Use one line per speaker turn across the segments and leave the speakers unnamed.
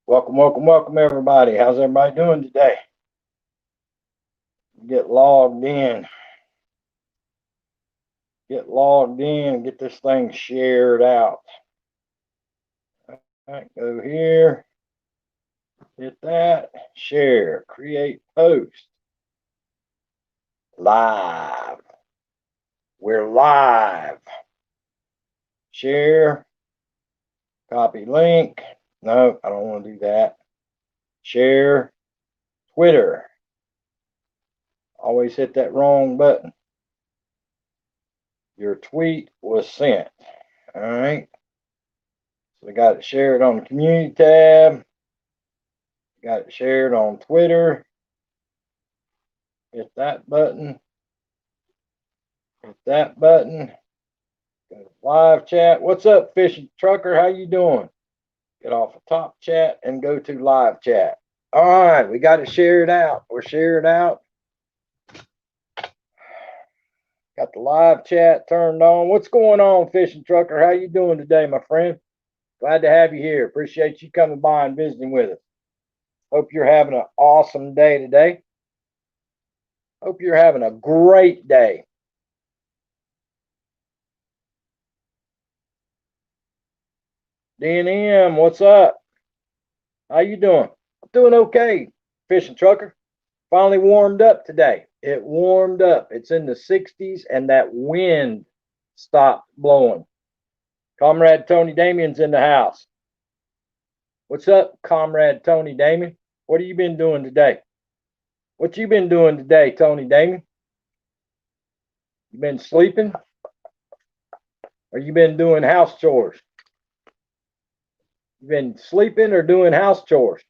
Welcome, welcome, welcome, everybody. How's everybody doing today? Get logged in. Get logged in. Get this thing shared out. All right, go here. Hit that. Share. Create post. Live. We're live. Share. Copy link. No, I don't want to do that. Share. Twitter. Always hit that wrong button. Your tweet was sent. All right. So we got it shared on the community tab. Got it shared on Twitter. Hit that button. Hit that button. Go to live chat. What's up, fishing trucker? How you doing? Get off the top chat and go to live chat. All right, we got it shared out. We're shared out. Got the live chat turned on. What's going on, fishing trucker? How you doing today, my friend? Glad to have you here. Appreciate you coming by and visiting with us. Hope you're having an awesome day today. Hope you're having a great day. DNM, what's up? How you doing? I'm doing okay, fishing trucker. Finally warmed up today. It warmed up. It's in the 60s and that wind stopped blowing. Comrade Tony Damien's in the house. What's up, Comrade Tony Damien? What have you been doing today? What you been doing today, Tony Damien? You been sleeping? Or you been doing house chores? You been sleeping or doing house chores?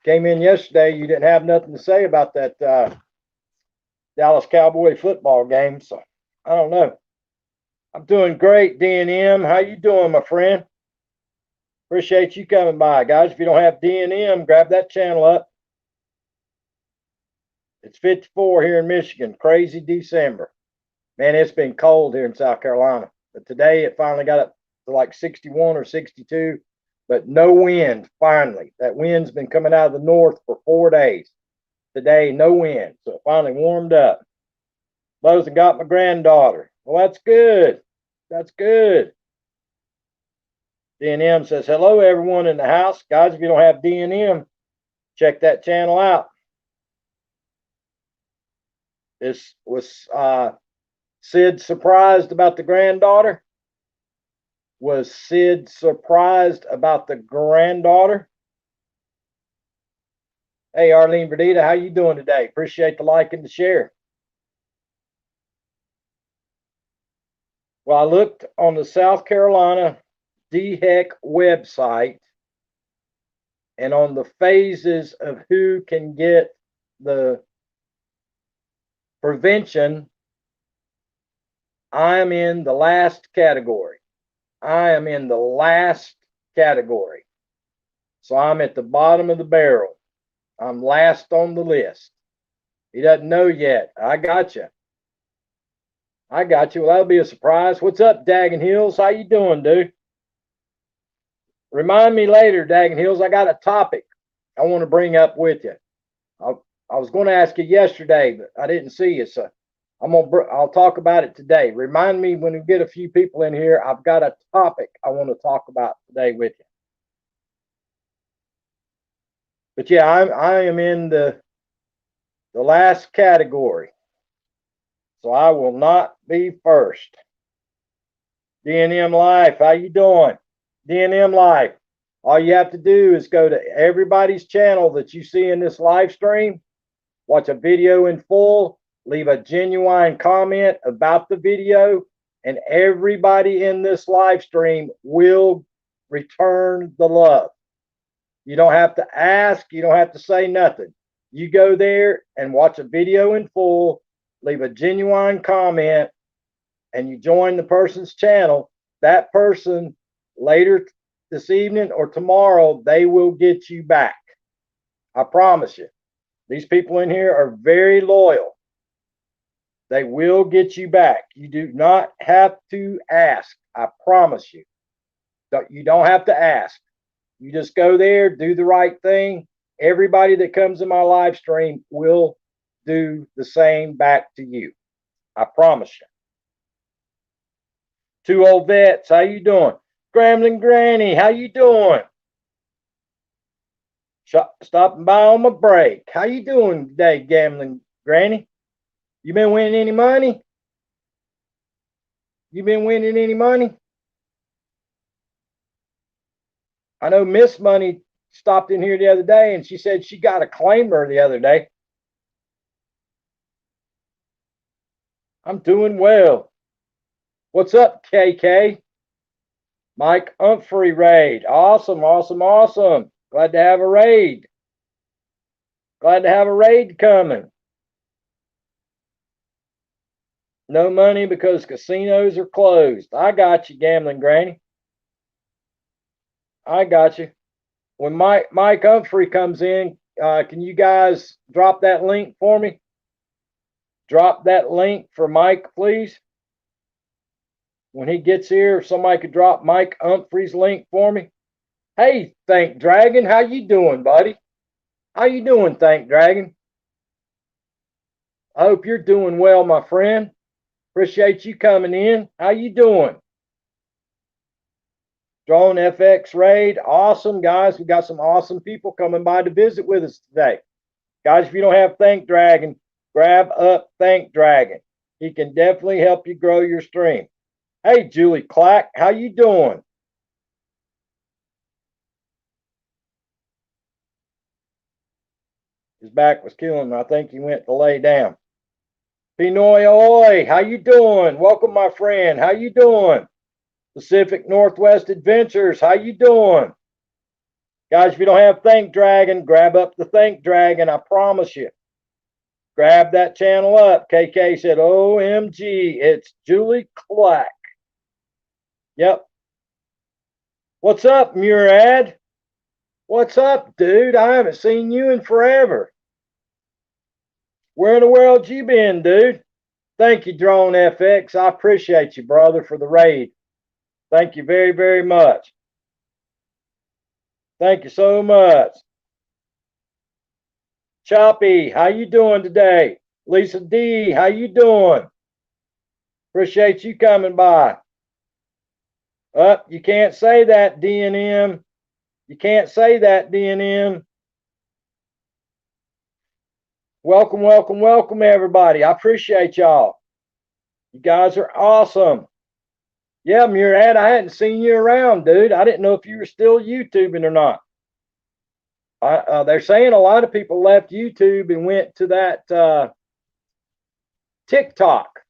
Came in yesterday, you didn't have nothing to say about that Dallas Cowboy football game, so I don't know. I'm doing great, DNM. How you doing, my friend? Appreciate you coming by, guys. If you don't have DNM, grab that channel up. It's 54 here in Michigan. Crazy December. Man, it's been cold here in South Carolina. But today it finally got up to like 61 or 62. But no wind, finally. That wind's been coming out of the north for 4 days. Today, no wind. So it finally warmed up. Lowe's and got my granddaughter. Well, that's good. That's good. DNM says, hello, everyone in the house. Guys, if you don't have DNM, check that channel out. This was Sid surprised about the granddaughter? Was Sid surprised about the granddaughter? Hey, Arlene Verdita, how you doing today? Appreciate the like and the share. Well, I looked on the South Carolina DHEC website and on the phases of who can get the prevention, I am in the last category. I am in the last category. So I'm at the bottom of the barrel. I'm last on the list. He doesn't know yet. I got you. I got you. Well, that'll be a surprise. What's up, Daggin Hills? How you doing, dude? Remind me later, Daggin Hills. I got a topic I want to bring up with you. I was going to ask you yesterday, but I didn't see you, so I'll talk about it today. Remind me when we get a few people in here. I've got a topic I want to talk about today with you. But yeah, I am in the last category. So I will not be first. DNM Life, how you doing? DNM Life. All you have to do is go to everybody's channel that you see in this live stream, watch a video in full, leave a genuine comment about the video, and everybody in this live stream will return the love. You don't have to ask. You don't have to say nothing. You go there and watch a video in full, leave a genuine comment, and you join the person's channel. That person later this evening or tomorrow, they will get you back. I promise you. These people in here are very loyal. They will get you back. You do not have to ask. I promise you. You don't have to ask. You just go there, do the right thing. Everybody that comes in my live stream will do the same back to you. I promise you. Two old vets, how you doing? Gremlin Granny, how you doing? Stopping by on my break. How you doing today, Gambling Granny? You been winning any money? You been winning any money? I know Miss Money stopped in here the other day and she said she got a claimer the other day. I'm doing well. What's up, KK? Mike Humphrey raid. Awesome, awesome, awesome. Glad to have a raid. Glad to have a raid coming. No money because casinos are closed. I got you, Gambling Granny. I got you. When Mike Humphrey comes in, can you guys drop that link for me? Drop that link for Mike, please. When he gets here, if somebody could drop Mike Humphrey's link for me. Hey, Thank Dragon, how you doing, buddy? How you doing, Thank Dragon? I hope you're doing well, my friend. Appreciate you coming in. How you doing? Drone FX raid. Awesome, guys. We got some awesome people coming by to visit with us today. Guys, if you don't have Thank Dragon, grab up Thank Dragon. He can definitely help you grow your stream. Hey, Julie Clack, how you doing? His back was killing him. I think he went to lay down. Pinoy Oi, how you doing? Welcome, my friend. How you doing? Pacific Northwest Adventures, how you doing? Guys, if you don't have Thank Dragon, grab up the Thank Dragon. I promise you. Grab that channel up. KK said, OMG, it's Julie Clack. Yep. What's up, Murad? What's up, dude? I haven't seen you in forever. Where in the world you been, dude? Thank you, Drone FX. I appreciate you, brother, for the raid. Thank you very, very much. Thank you so much. Choppy, how you doing today? Lisa D, how you doing? Appreciate you coming by. You can't say that, DNM. You can't say that, DNM. Welcome, welcome, welcome, everybody. I appreciate y'all. You guys are awesome. Yeah, Murad, I hadn't seen you around, dude. I didn't know if you were still YouTubing or not. They're saying a lot of people left YouTube and went to that TikTok.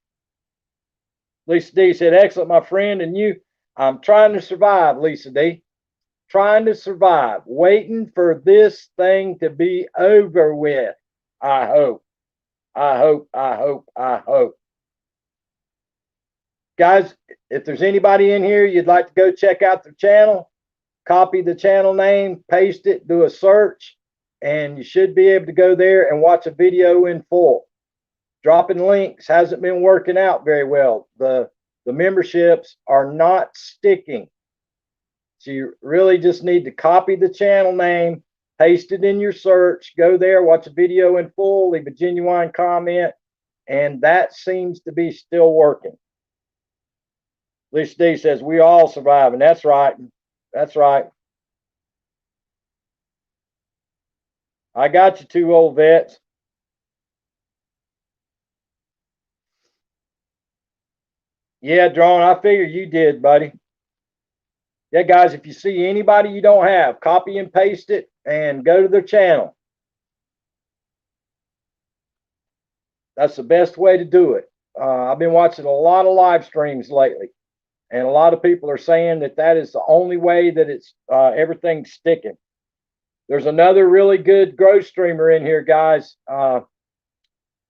Lisa D said, excellent, my friend. And you, I'm trying to survive, Lisa D. Trying to survive. Waiting for this thing to be over with. I hope. I hope, I hope, I hope. Guys, if there's anybody in here you'd like to go check out the channel, copy the channel name, paste it, do a search, and you should be able to go there and watch a video in full. Dropping links hasn't been working out very well. The memberships are not sticking. So you really just need to copy the channel name, paste it in your search, go there, watch a video in full, leave a genuine comment, and that seems to be still working. Lisa D says, we all surviving. That's right. That's right. I got you, two old vets. Yeah, Drone, I figure you did, buddy. Yeah, guys, if you see anybody you don't have, copy and paste it and go to their channel. That's the best way to do it. I've been watching a lot of live streams lately, and a lot of people are saying that that is the only way that it's everything's sticking. There's another really good growth streamer in here, guys.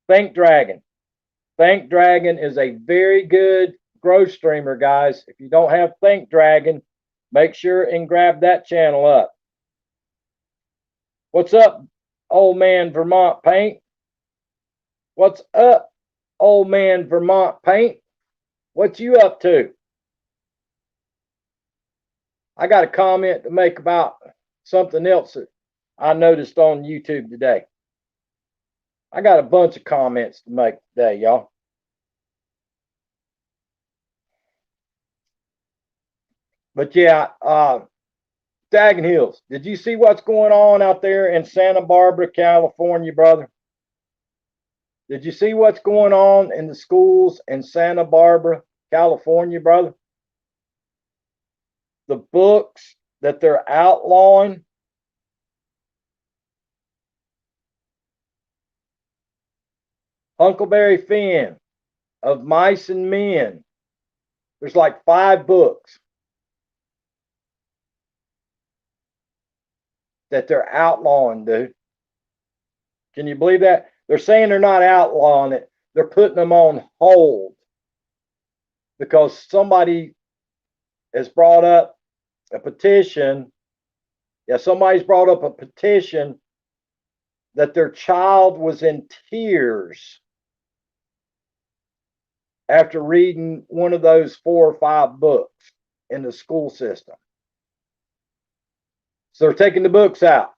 Thank Dragon. Thank Dragon is a very good growth streamer, guys. If you don't have Thank Dragon, make sure and grab that channel up. What's up, old man Vermont Paint? What's up, old man Vermont Paint? What you up to? I got a comment to make about something else that I noticed on YouTube today. I got a bunch of comments to make today, y'all. But yeah, Daggin Hills, did you see what's going on out there in Santa Barbara, California, brother? Did you see what's going on in the schools in Santa Barbara, California, brother? The books that they're outlawing. Huckleberry Finn, Of Mice and Men. There's like 5 books that they're outlawing, dude. Can you believe that? They're saying they're not outlawing it. They're putting them on hold because somebody has brought up a petition. Yeah, somebody's brought up a petition that their child was in tears after reading one of those 4 or 5 books in the school system. So they're taking the books out.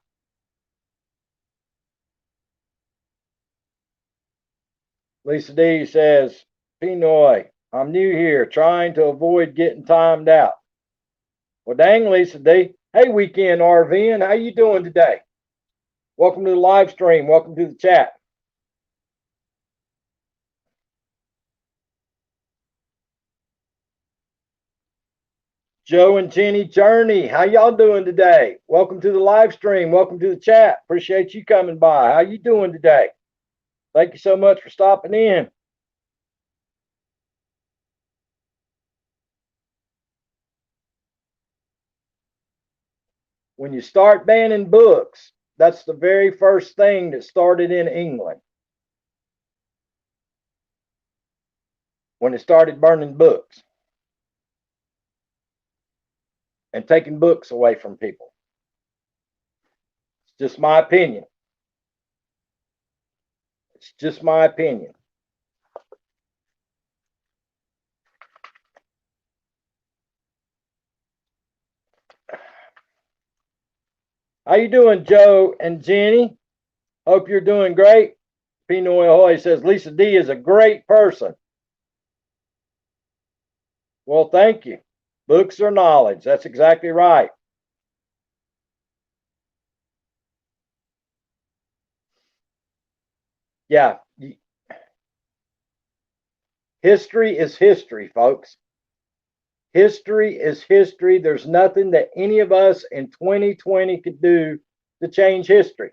Lisa D says, Pinoy, I'm new here, trying to avoid getting timed out. Well, dang, Lisa D. Hey, Weekend RVing, how you doing today? Welcome to the live stream. Welcome to the chat. Joe and Jenny Journey, how y'all doing today? Welcome to the live stream. Welcome to the chat. Appreciate you coming by. How you doing today? Thank you so much for stopping in. When you start banning books, that's the very first thing that started in England. When it started burning books and taking books away from people. It's just my opinion. It's just my opinion. How you doing, Joe and Jenny? Hope you're doing great. Pinoy Ahoy says Lisa D is a great person. Well, thank you. Books are knowledge. That's exactly right. Yeah. History is history, folks. History is history. There's nothing that any of us in 2020 could do to change history.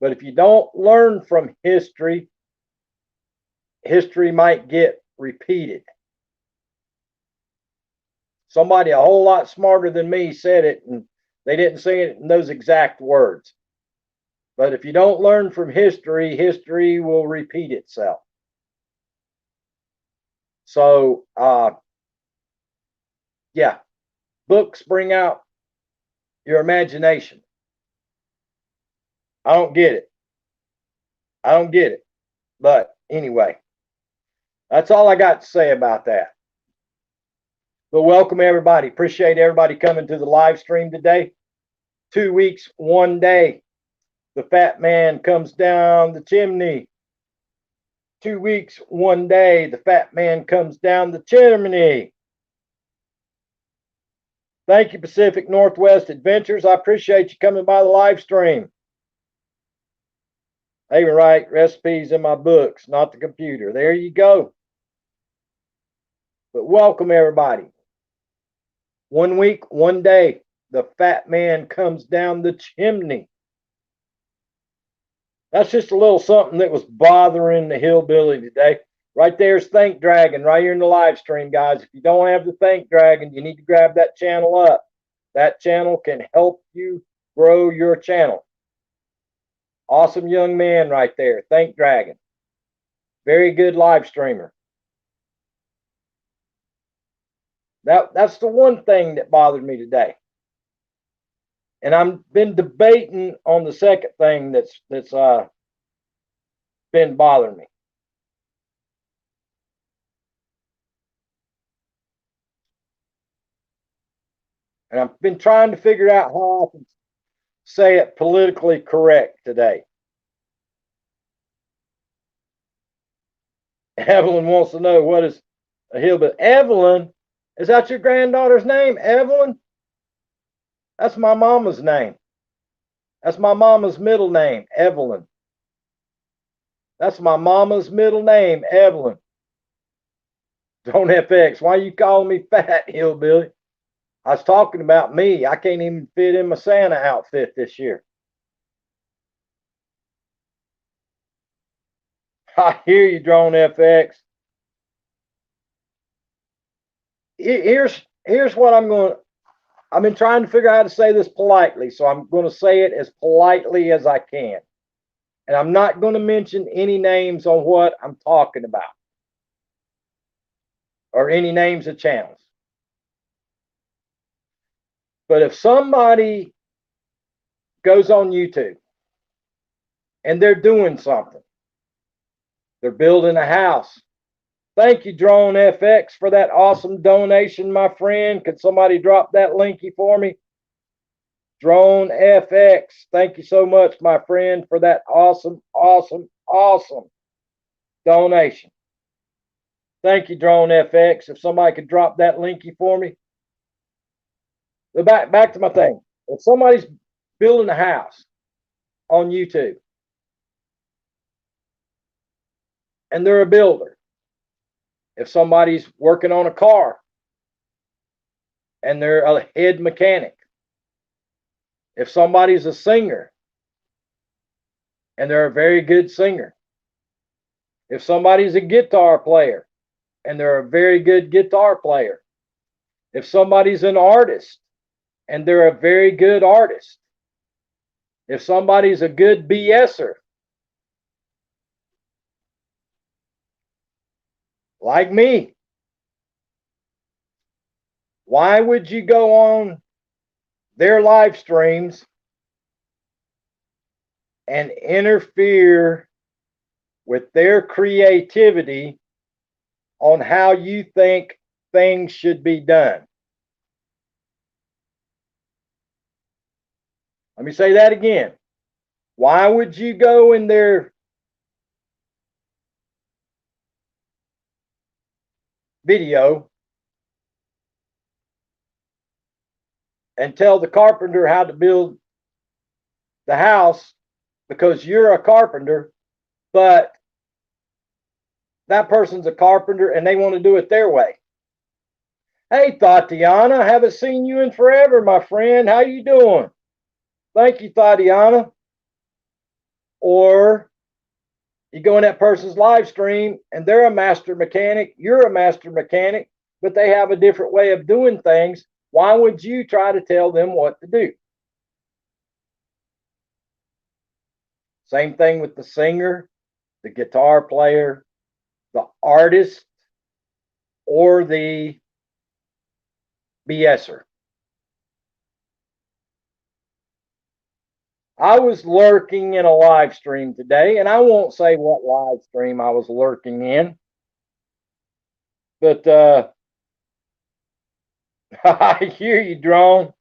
But if you don't learn from history, history might get repeated. Somebody a whole lot smarter than me said it, and they didn't say it in those exact words. But if you don't learn from history, history will repeat itself. So, yeah, books bring out your imagination. I don't get it. I don't get it. But anyway, that's all I got to say about that. But welcome everybody. Appreciate everybody coming to the live stream today. 2 weeks, 1 day. The fat man comes down the chimney. 2 weeks, 1 day. The fat man comes down the chimney. Thank you, Pacific Northwest Adventures. I appreciate you coming by the live stream. I even write recipes in my books, not the computer. There you go. But welcome everybody. 1 week, 1 day. The fat man comes down the chimney. That's just a little something that was bothering the hillbilly today. Right there's Think Dragon, right here in the live stream, guys. If you don't have the Think Dragon, you need to grab that channel up. That channel can help you grow your channel. Awesome young man right there, Think Dragon. Very good live streamer. That's the one thing that bothered me today. And I've been debating on the second thing that's been bothering me. And I've been trying to figure out how I can say it politically correct today. Evelyn wants to know what is a hillbilly. Evelyn, is that your granddaughter's name, Evelyn? That's my mama's name. That's my mama's middle name, Evelyn. That's my mama's middle name, Evelyn. Don't FX. Why you calling me fat, hillbilly? I was talking about me. I can't even fit in my Santa outfit this year. I hear you, Drone FX. Here's what I'm going to. I've been trying to figure out how to say this politely, so I'm going to say it as politely as I can. And I'm not going to mention any names on what I'm talking about or any names of channels. But if somebody goes on YouTube and they're doing something, they're building a house. Thank you, Drone FX, for that awesome donation, my friend. Could somebody drop that linky for me? Drone FX, thank you so much, my friend, for that awesome donation. Thank you, Drone FX. If somebody could drop that linky for me. But back to my thing. If somebody's building a house on YouTube and they're a builder, if somebody's working on a car and they're a head mechanic, if somebody's a singer and they're a very good singer, if somebody's a guitar player and they're a very good guitar player, if somebody's an artist and they're a very good artist, if somebody's a good BSer, like me, why would you go on their live streams and interfere with their creativity on how you think things should be done? Let me say that again. Why would you go in their video and tell the carpenter how to build the house because you're a carpenter, but that person's a carpenter and they want to do it their way? Hey, Tatiana, haven't seen you in forever, my friend. How you doing? Thank you, Tatiana. Or you go in that person's live stream and they're a master mechanic, you're a master mechanic, but they have a different way of doing things. Why would you try to tell them what to do? Same thing with the singer, the guitar player, the artist, or the BSer. I was lurking in a live stream today, and I won't say what live stream I was lurking in, but I hear you, Drone.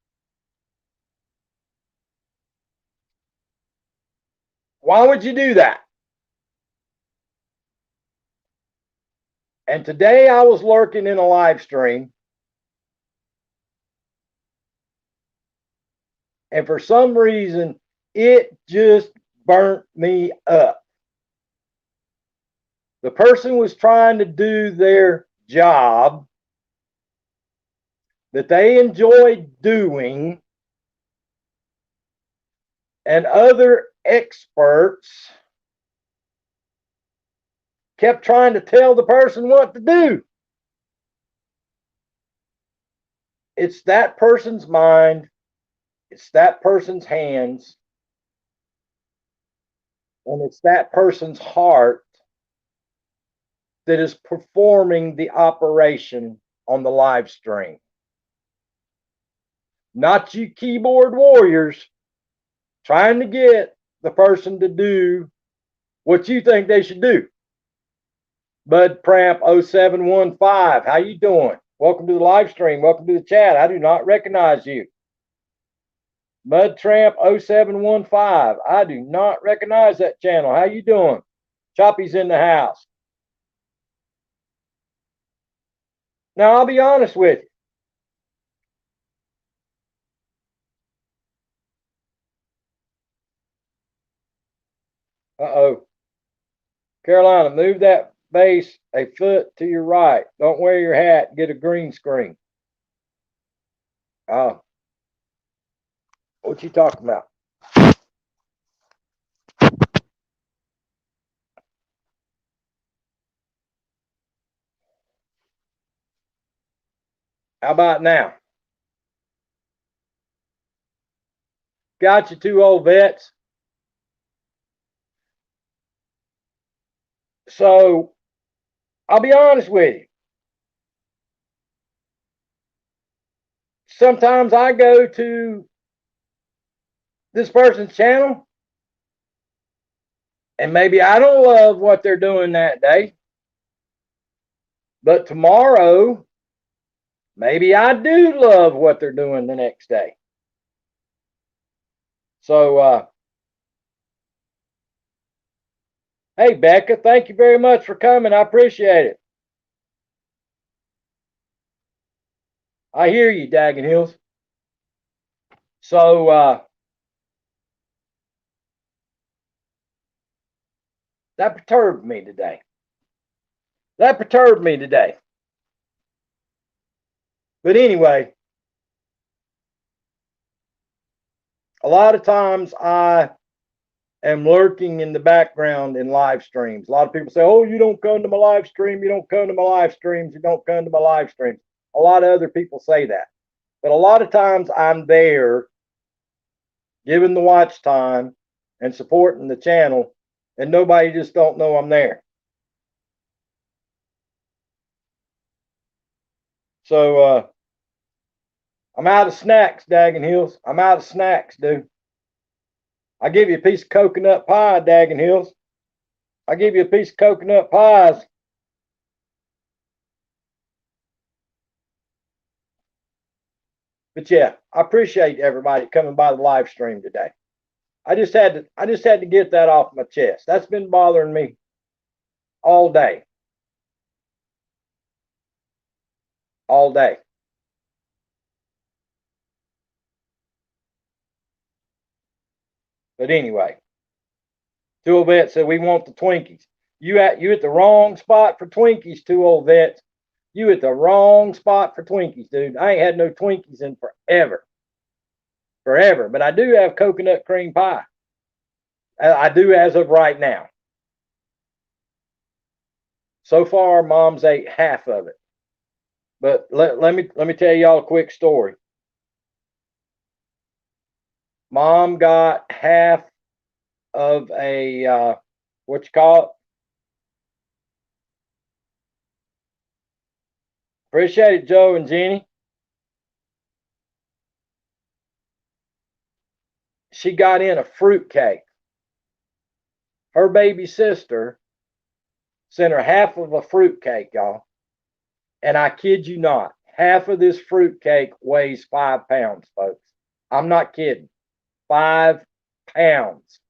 Why would you do that? And today I was lurking in a live stream, and for some reason, it just burnt me up. The person was trying to do their job that they enjoyed doing, and other experts kept trying to tell the person what to do. It's that person's mind, it's that person's hands, and it's that person's heart that is performing the operation on the live stream. Not you keyboard warriors trying to get the person to do what you think they should do. Bud Pramp 0715, how you doing? Welcome to the live stream. Welcome to the chat. I do not recognize you. Mud Tramp 0715. I do not recognize that channel. How you doing? Choppy's in the house. Now, I'll be honest with you. Uh-oh. Carolina, move that base a foot to your right. Don't wear your hat. Get a green screen. Oh. What you talking about? How about now? Got you two old vets. So, I'll be honest with you. Sometimes I go to this person's channel and maybe I don't love what they're doing that day. But tomorrow, maybe I do love what they're doing the next day. So, hey, Becca, thank you very much for coming. I appreciate it. I hear you, Daggin Hills. So, that perturbed me today. That perturbed me today. But anyway, a lot of times I am lurking in the background in live streams. A lot of people say, oh, you don't come to my live stream. You don't come to my live streams. You don't come to my live streams. A lot of other people say that. But a lot of times I'm there giving the watch time and supporting the channel, and nobody just don't know I'm there. So I'm out of snacks, Daggin Hills. I'm out of snacks, dude. I give you a piece of coconut pie, Daggin Hills. I give you a piece of coconut pies. But yeah, I appreciate everybody coming by the live stream today. I just had to get that off my chest. That's been bothering me all day. All day. But anyway, two old vets said we want the Twinkies. You at the wrong spot for Twinkies, two old vets. You at the wrong spot for Twinkies, dude. I ain't had no Twinkies in forever. Forever. But I do have coconut cream pie. I do as of right now. So far, Mom's ate half of it. But let me tell y'all a quick story. Mom got half of a what you call it? Appreciate it, Joe and Jenny. She got in a fruit cake. Her baby sister sent her half of a fruit cake, y'all. And I kid you not, half of this fruit cake weighs 5 pounds, folks. I'm not kidding. 5 pounds.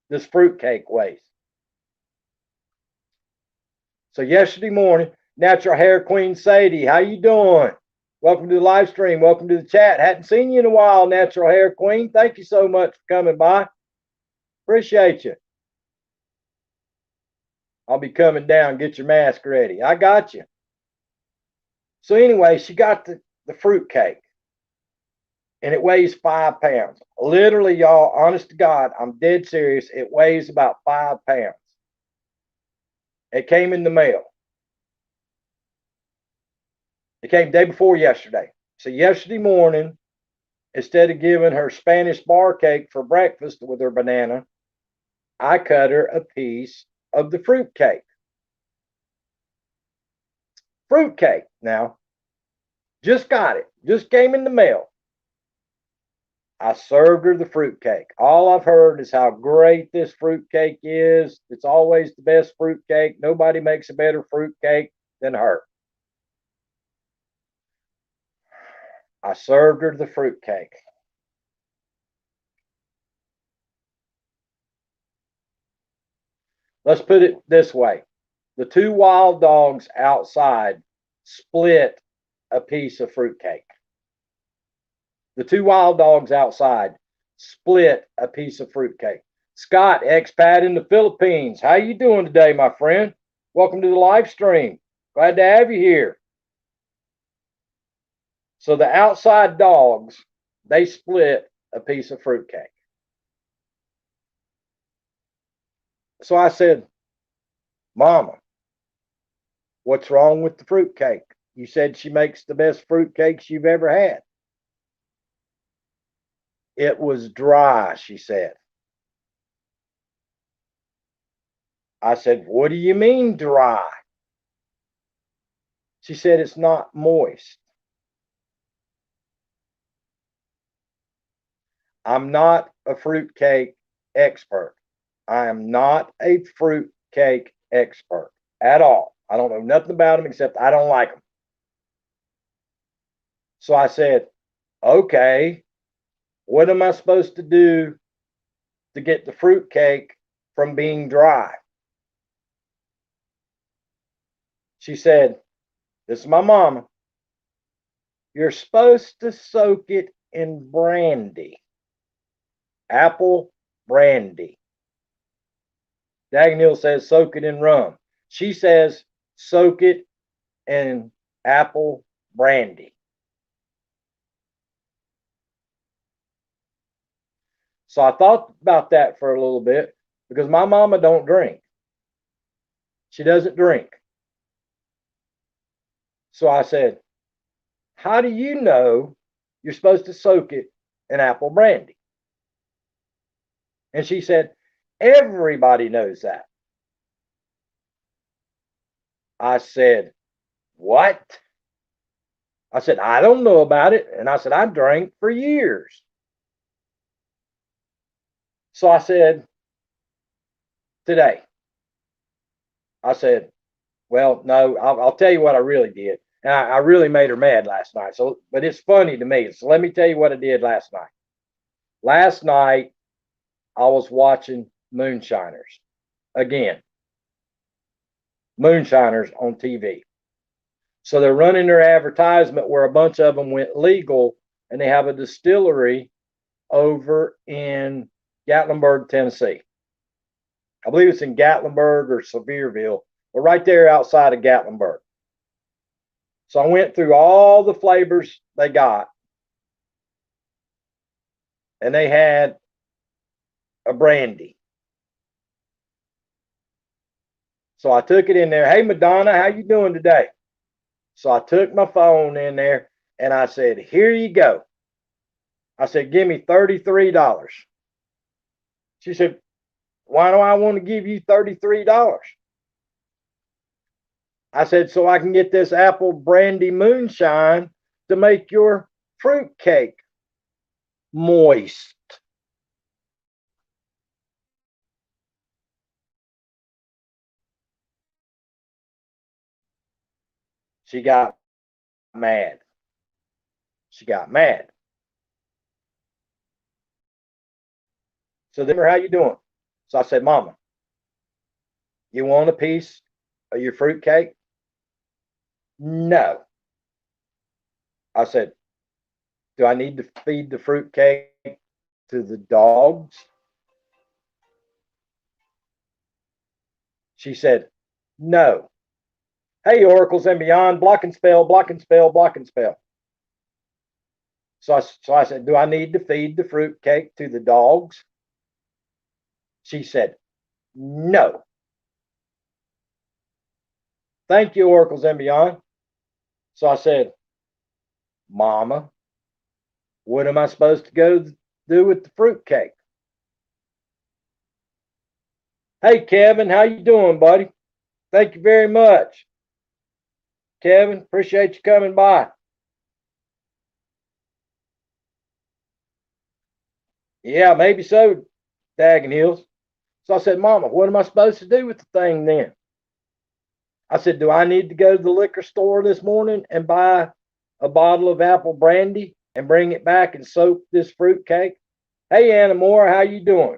This fruit cake weighs. So yesterday morning, Natural Hair Queen Sadie, how you doing? Welcome to the live stream. Welcome to the chat. Hadn't seen you in a while, Natural Hair Queen. Thank you so much for coming by. Appreciate you. I'll be coming down. Get your mask ready. I got you. So anyway, she got the fruit cake. And it weighs 5 pounds. Literally, y'all, honest to God, I'm dead serious. It weighs about 5 pounds. It came in the mail. It came day before yesterday. So yesterday morning, instead of giving her Spanish bar cake for breakfast with her banana, I cut her a piece of the fruit cake. Fruit cake now. Just got it. Just came in the mail. I served her the fruit cake. All I've heard is how great this fruit cake is. It's always the best fruit cake. Nobody makes a better fruit cake than her. I served her the fruitcake. Let's put it this way. The two wild dogs outside split a piece of fruitcake. The two wild dogs outside split a piece of fruitcake. Scott, expat in the Philippines. How you doing today, my friend? Welcome to the live stream. Glad to have you here. So the outside dogs, they split a piece of fruitcake. So I said, Mama, what's wrong with the fruitcake? You said she makes the best fruitcakes you've ever had. It was dry, she said. I said, what do you mean dry? She said, it's not moist. I'm not a fruitcake expert. I am not a fruitcake expert at all. I don't know nothing about them except I don't like them. So I said, okay, what am I supposed to do to get the fruitcake from being dry? She said, this is my mama. You're supposed to soak it in brandy, apple brandy. Dagnall says soak it in rum. She says soak it in apple brandy. So I thought about that for a little bit because my mama don't drink. She doesn't drink. So I said, how do you know you're supposed to soak it in apple brandy? And she said, everybody knows that. I said, what? I said, I don't know about it. And I said, I drank for years. So I said, today, I said, well, no, I'll tell you what I really did. And I really made her mad last night. So, but it's funny to me. So let me tell you what I did last night. Last night, I was watching Moonshiners again. Moonshiners on TV. So they're running their advertisement where a bunch of them went legal, and they have a distillery over in Gatlinburg, Tennessee. I believe it's in Gatlinburg or Sevierville, but right there outside of Gatlinburg. So I went through all the flavors they got, and they had a brandy. So I took it in there. Hey, Madonna, how you doing today? So I took my phone in there, and I said, here you go. I said, give me $33. She said, why do I want to give you $33? I said, so I can get this apple brandy moonshine to make your fruit cake moist. She got mad. She got mad. So then, how you doing? So I said, Mama, you want a piece of your fruit cake? No. I said, do I need to feed the fruit cake to the dogs? She said, no. Hey, Oracles and Beyond, block and spell, block and spell, block and spell. So I said, do I need to feed the fruit cake to the dogs? She said, no. Thank you, Oracles and Beyond. So I said, Mama, what am I supposed to go do with the fruit cake? Hey, Kevin, how you doing, buddy? Thank you very much. Kevin, appreciate you coming by. Yeah, maybe so, Daggin Hills. So I said, Mama, what am I supposed to do with the thing then? I said, do I need to go to the liquor store this morning and buy a bottle of apple brandy and bring it back and soak this fruitcake? Hey, Anna Moore, how you doing?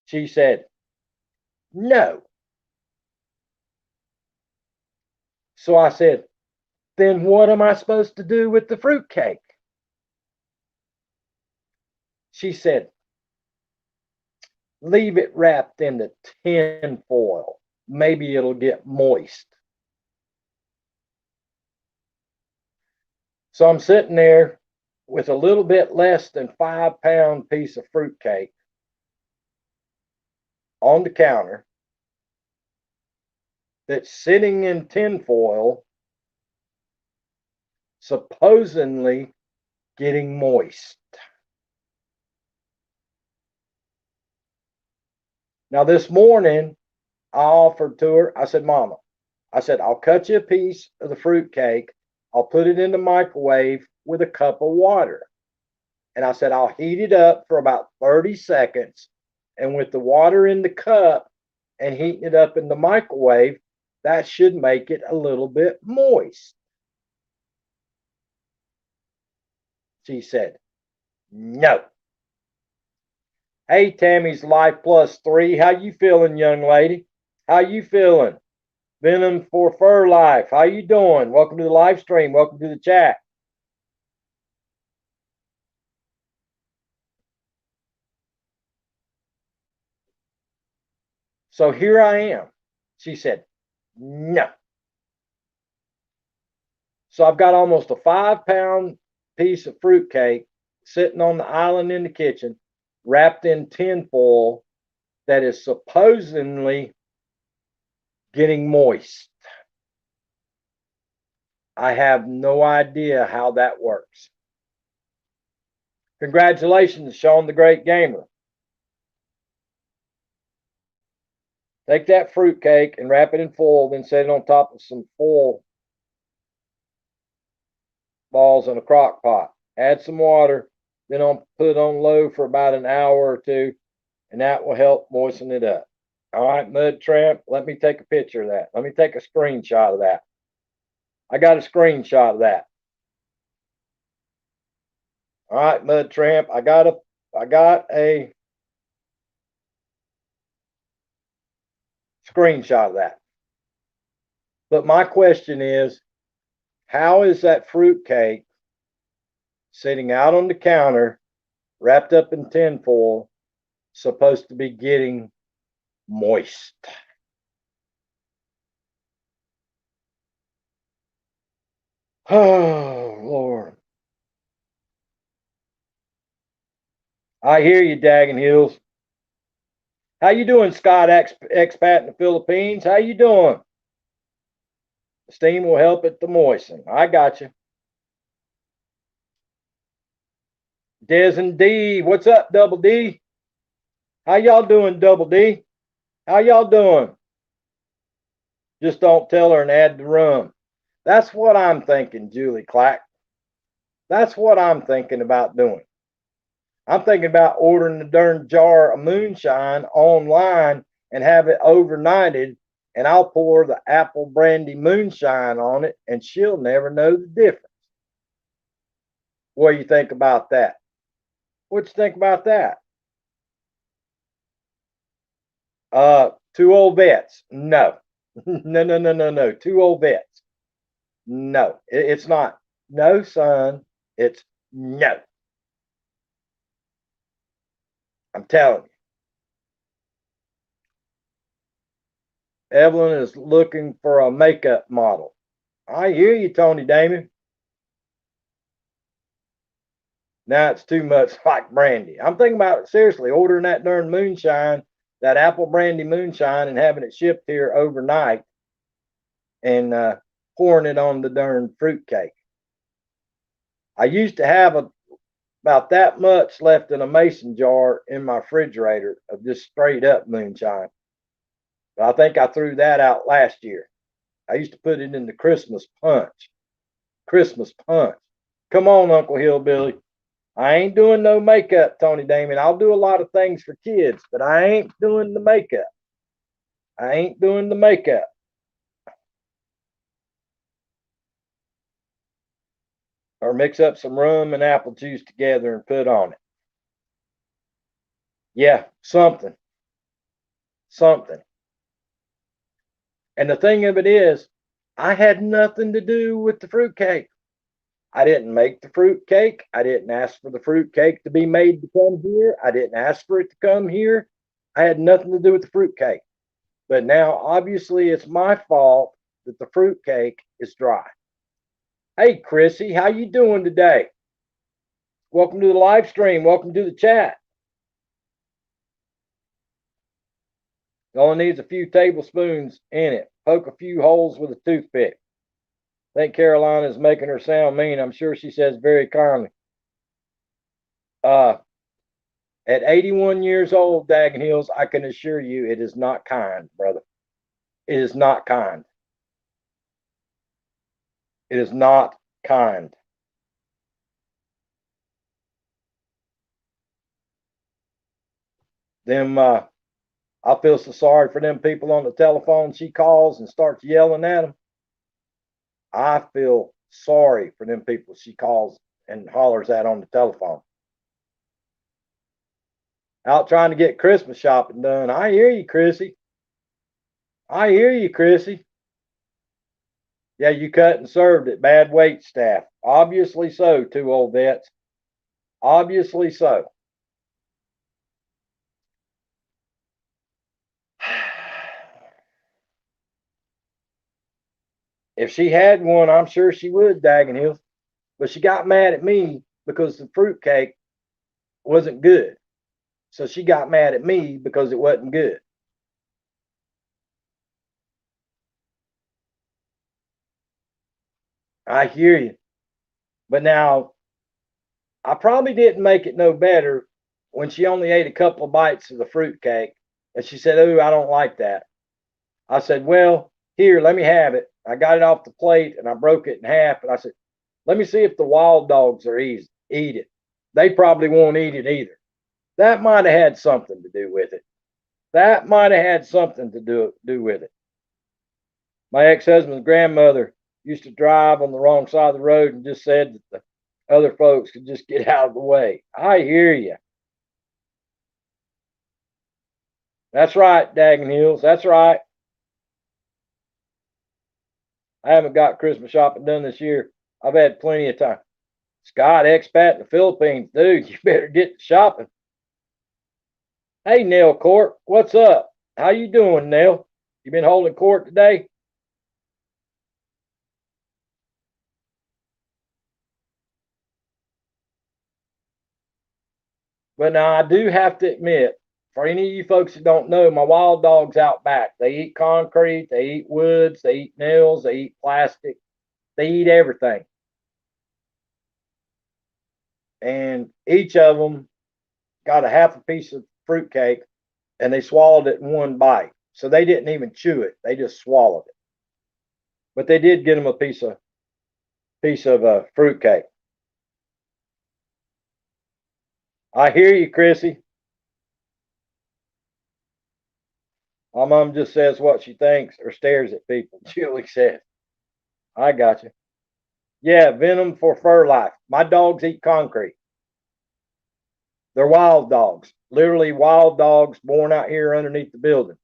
She said, no. So I said, then what am I supposed to do with the fruitcake? She said, leave it wrapped in the tin foil. Maybe it'll get moist. So I'm sitting there with a little bit less than 5 pound piece of fruitcake on the counter that's sitting in tinfoil, supposedly getting moist. Now, this morning, I offered to her, I said, Mama, I said, I'll cut you a piece of the fruitcake. I'll put it in the microwave with a cup of water. And I said, I'll heat it up for about 30 seconds. And with the water in the cup and heating it up in the microwave, that should make it a little bit moist. She said, no. Hey, Tammy's Life Plus 3. How you feeling, young lady? How you feeling? Venom for Fur Life. How you doing? Welcome to the live stream. Welcome to the chat. So here I am. She said, no. So I've got almost a 5 pound piece of fruitcake sitting on the island in the kitchen, wrapped in tin foil that is supposedly getting moist. I have no idea how that works. Congratulations, Sean the Great Gamer. Take that fruitcake and wrap it in foil, then set it on top of some foil balls in a crock pot. Add some water, then put it on low for about an hour or two, and that will help moisten it up. All right, Mud Tramp, let me take a picture of that. Let me take a screenshot of that. I got a screenshot of that. All right, Mud Tramp, I got a screenshot of that. But my question is, how is that fruitcake sitting out on the counter, wrapped up in tinfoil, supposed to be getting moist? Oh, Lord. I hear you, Daggin Hills. How you doing, Scott, expat in the Philippines? How you doing? Steam will help it to moisten. I got you. Des and D, what's up, Double D? How y'all doing, Double D? How y'all doing? Just don't tell her and add the rum. That's what I'm thinking, Julie Clack. That's what I'm thinking about doing. I'm thinking about ordering the darn jar of moonshine online and have it overnighted, and I'll pour the apple brandy moonshine on it, and she'll never know the difference. What do you think about that? What you think about that? Two old vets. No. No. Two old vets. No. It's not. No, son. It's no. I'm telling you. Evelyn is looking for a makeup model. I hear you, Tony Damon. Now it's too much like brandy. I'm thinking about seriously ordering that darn moonshine, that apple brandy moonshine, and having it shipped here overnight and pouring it on the darn fruitcake. I used to have about that much left in a mason jar in my refrigerator of just straight up moonshine. But I think I threw that out last year. I used to put it in the Christmas punch. Christmas punch. Come on, Uncle Hillbilly. I ain't doing no makeup, Tony Damon. I'll do a lot of things for kids, but I ain't doing the makeup. I ain't doing the makeup. or mix up some rum and apple juice together and put on it. Yeah, something. Something. And the thing of it is, I had nothing to do with the fruitcake. I didn't make the fruitcake. I didn't ask for the fruitcake to be made to come here. I didn't ask for it to come here. I had nothing to do with the fruitcake. But now, obviously, it's my fault that the fruitcake is dry. Hey, Chrissy, how you doing today? Welcome to the live stream. Welcome to the chat. It only needs a few tablespoons in it. Poke a few holes with a toothpick. I think Carolina's making her sound mean. I'm sure she says very kindly. At 81 years old, Daggin Hills, I can assure you it is not kind, brother. It is not kind. It is not kind. Them, I feel so sorry for them people on the telephone. She calls and starts yelling at them. I feel sorry for them people she calls and hollers at on the telephone. Out trying to get Christmas shopping done. I hear you, Chrissy. I hear you, Chrissy. Yeah, you cut and served at bad wait staff. Obviously so, two old vets. Obviously so. If she had one, I'm sure she would, Daggin Hills. But she got mad at me because the fruitcake wasn't good. So she got mad at me because it wasn't good. I hear you. But now, I probably didn't make it no better when she only ate a couple of bites of the fruitcake and she said, "Oh, I don't like that." I said, "Well, here, let me have it." I got it off the plate and I broke it in half. And I said, "Let me see if the wild dogs are eat it. They probably won't eat it either." That might have had something to do with it. That might have had something to do with it. My ex-husband's grandmother used to drive on the wrong side of the road and just said that the other folks could just get out of the way. I hear you. That's right, Daggin Hills. That's right. I haven't got Christmas shopping done this year. I've had plenty of time. Scott, expat in the Philippines, dude, you better get to shopping. Hey, Nell Court, what's up? How you doing, Nell? You been holding court today? But now I do have to admit, for any of you folks that don't know, my wild dog's out back. They eat concrete, they eat woods, they eat nails, they eat plastic, they eat everything. And each of them got a half a piece of fruitcake and they swallowed it in one bite. So they didn't even chew it; they just swallowed it. But they did get them a piece of fruitcake. I hear you, Chrissy. My mom just says what she thinks or stares at people. Julie says, "I got you." Yeah, venom for fur life. My dogs eat concrete. They're wild dogs, literally wild dogs born out here underneath the building.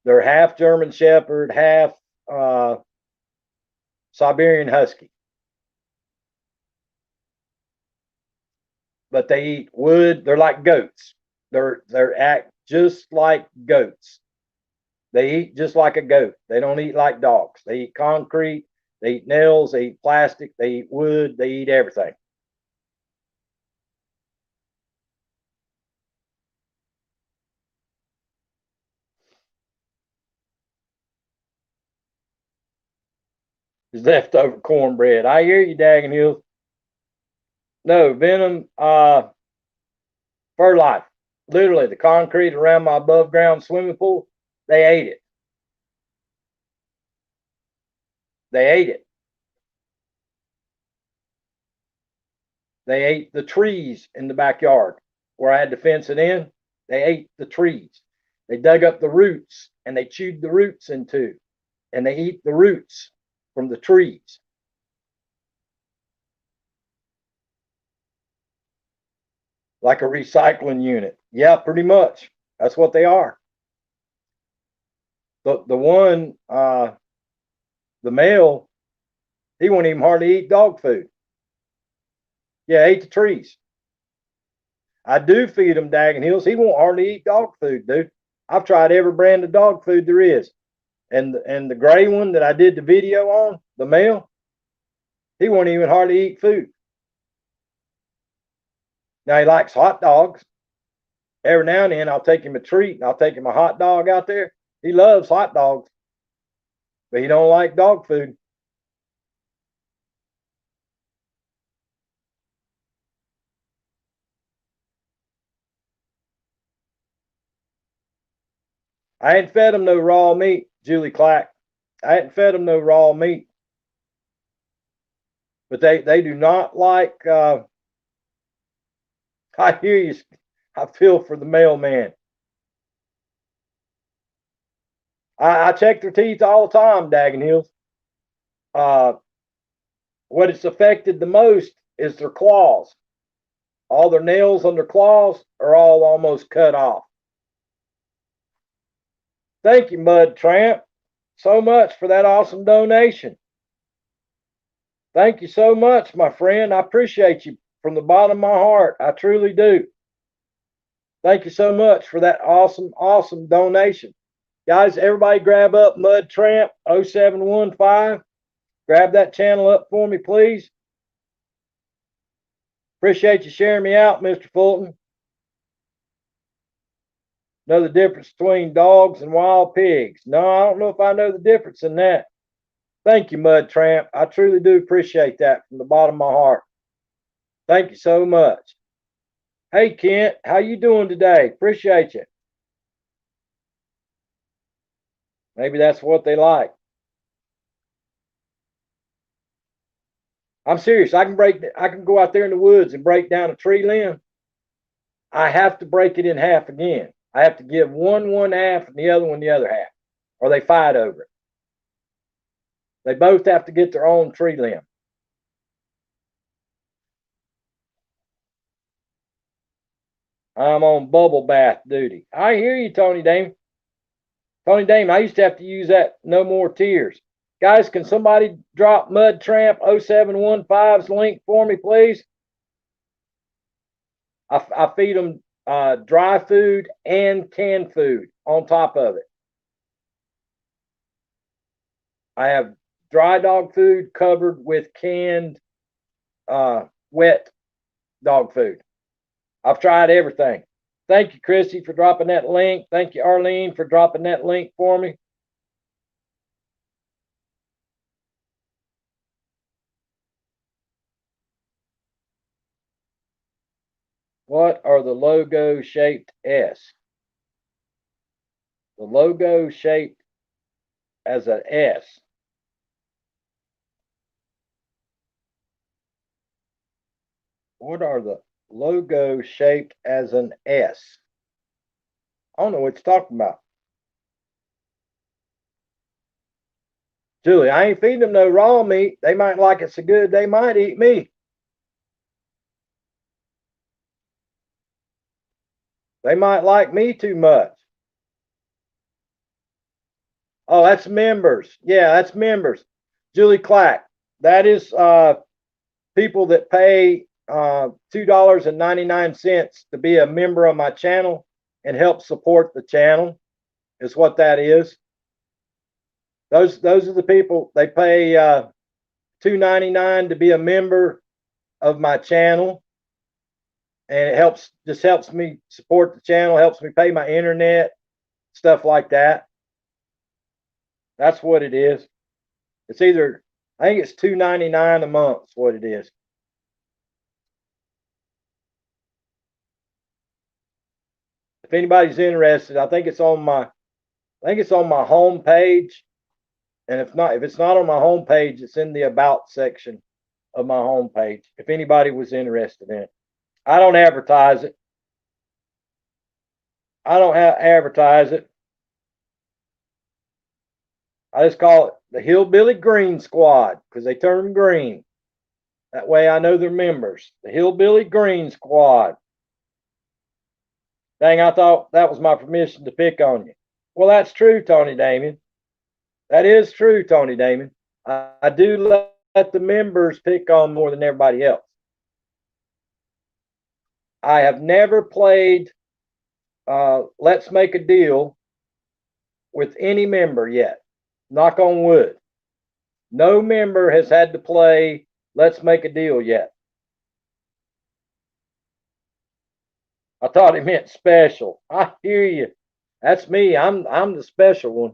They're half German Shepherd, half uh, Siberian Husky. But they eat wood. They're like goats. They're act just like goats. They eat just like a goat. They don't eat like dogs. They eat concrete. They eat nails. They eat plastic. They eat wood. They eat everything. It's leftover cornbread. I hear you, Daggin Hills. No, venom, fur life. Literally, the concrete around my above ground swimming pool, they ate it. They ate it. They ate the trees in the backyard where I had to fence it in. They ate the trees. They dug up the roots and they chewed the roots into, and they eat the roots from the trees. like a recycling unit. Yeah, pretty much. That's what they are. The one, the male, he won't even hardly eat dog food. Yeah, ate the trees. I do feed him Daggin Hills. He won't hardly eat dog food, dude. I've tried every brand of dog food there is. And the gray one that I did the video on, the male, he won't even hardly eat food. Now he likes hot dogs. Every now and then I'll take him a treat and I'll take him a hot dog out there. He loves hot dogs, but he don't like dog food. I ain't fed him no raw meat, Julie Clack. I ain't fed him no raw meat. But they do not like, I hear you. I feel for the mailman. I check their teeth all the time, Daggin Hills. What it's affected the most is their claws. All their nails on their claws are all almost cut off. Thank you, Mud Tramp, so much for that awesome donation. Thank you so much, my friend. I appreciate you from the bottom of my heart. I truly do. Thank you so much for that awesome, awesome donation. Guys, everybody grab up Mud Tramp 0715. Grab that channel up for me, please. Appreciate you sharing me out, Mr. Fulton. Know the difference between dogs and wild pigs? No, I don't know if I know the difference in that. Thank you, Mud Tramp. I truly do appreciate that from the bottom of my heart. Thank you so much. Hey, Kent, how you doing today? Appreciate you. Maybe that's what they like. I'm serious. I can go out there in the woods and break down a tree limb. I have to break it in half again. I have to give one half and the other half, or they fight over it. They both have to get their own tree limb. I'm on bubble bath duty. I hear you, Tony Dame. Tony Dame, I used to have to use that no more tears. Guys, can somebody drop Mud Tramp 0715's link for me, please? I feed them dry food and canned food on top of it. I have dry dog food covered with canned wet dog food. I've tried everything. Thank you, Christy, for dropping that link. Thank you, Arlene, for dropping that link for me. What are the logo shaped S? The logo shaped as an S. What are the logo shaped as an S? I don't know what you're talking about. Julie, I ain't feeding them no raw meat. They might like it so good they might eat me. They might like me too much. Oh, that's members. Yeah, that's members. Julie Clack. That is people that pay $2.99 to be a member of my channel and help support the channel, is what that is. Those are the people. They pay $2.99 to be a member of my channel, and it just helps me support the channel, helps me pay my internet, stuff like that. That's what it is. It's either, I think it's $2.99 a month is what it is. If anybody's interested, I think it's on my home page. And if it's not on my home page, it's in the about section of my home page. If anybody was interested in it. I don't advertise it. I don't advertise it. I just call it the Hillbilly Green Squad because they turn green. That way I know they're members. The Hillbilly Green Squad. Dang, I thought that was my permission to pick on you. Well, that's true, Tony Damien. That is true, Tony Damien. I do let the members pick on more than everybody else. I have never played Let's Make a Deal with any member yet. Knock on wood. No member has had to play Let's Make a Deal yet. I thought he meant special. I hear you. That's me. I'm the special one.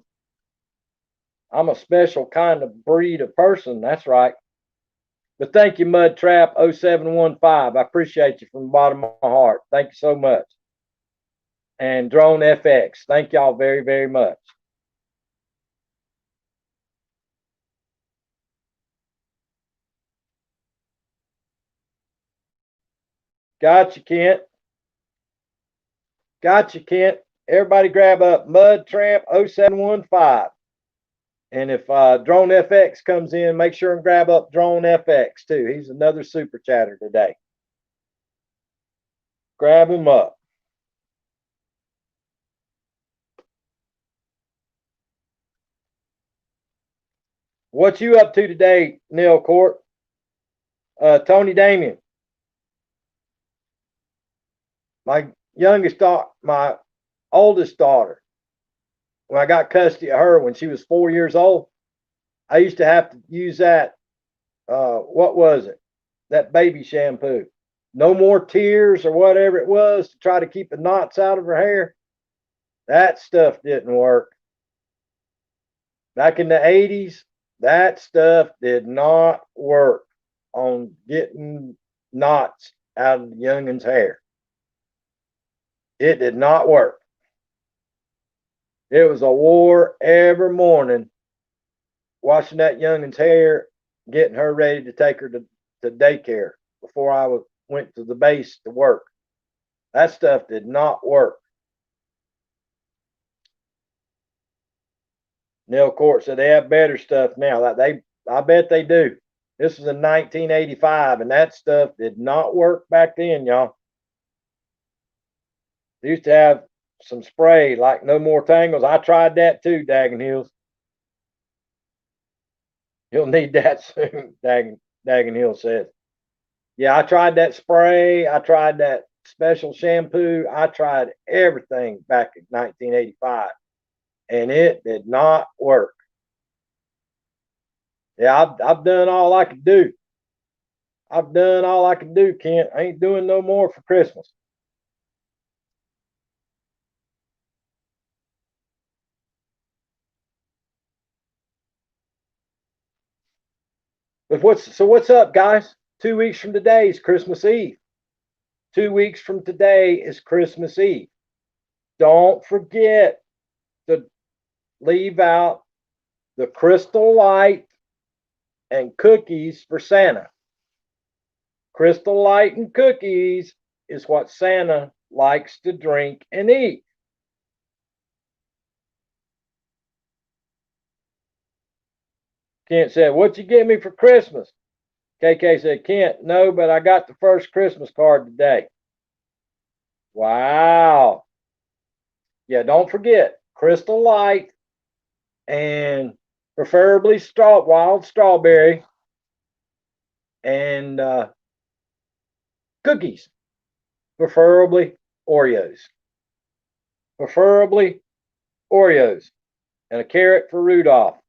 I'm a special kind of breed of person. That's right. But thank you, Mud Trap 0715. I appreciate you from the bottom of my heart. Thank you so much. And Drone FX, thank y'all very, very much. Gotcha, Kent. Gotcha, Kent. Everybody grab up Mud Tramp 0715. And if Drone FX comes in, make sure and grab up Drone FX too. He's another super chatter today. Grab him up. What you up to today, Neil Court? Tony Damien. My youngest daughter, my oldest daughter, when I got custody of her when she was 4 years old, I used to have to use that. What was it? That baby shampoo. No More Tears or whatever it was to try to keep the knots out of her hair. That stuff didn't work. Back in the 80s, that stuff did not work on getting knots out of the youngin's hair. It did not work. It was a war every morning, washing that youngin's hair, getting her ready to take her to daycare before I went to the base to work. That stuff did not work. Neil Court said they have better stuff now. I bet they do. This was in 1985, and that stuff did not work back then, y'all. They used to have some spray like No More Tangles. I tried that too, Daggin Hills. You'll need that soon, Daggin Hills says. Yeah, I tried that spray. I tried that special shampoo. I tried everything back in 1985, and it did not work. Yeah, I've done all I could do. I've done all I can do, Kent. I ain't doing no more for Christmas. But what's up, guys? 2 weeks from today is Christmas Eve. 2 weeks from today is Christmas Eve. Don't forget to leave out the Crystal Light and cookies for Santa. Crystal Light and cookies is what Santa likes to drink and eat. Kent said, "What you get me for Christmas?" KK said, "Kent, no, but I got the first Christmas card today." Wow. Yeah, don't forget Crystal Light and preferably wild strawberry and cookies, preferably Oreos. Preferably Oreos and a carrot for Rudolph.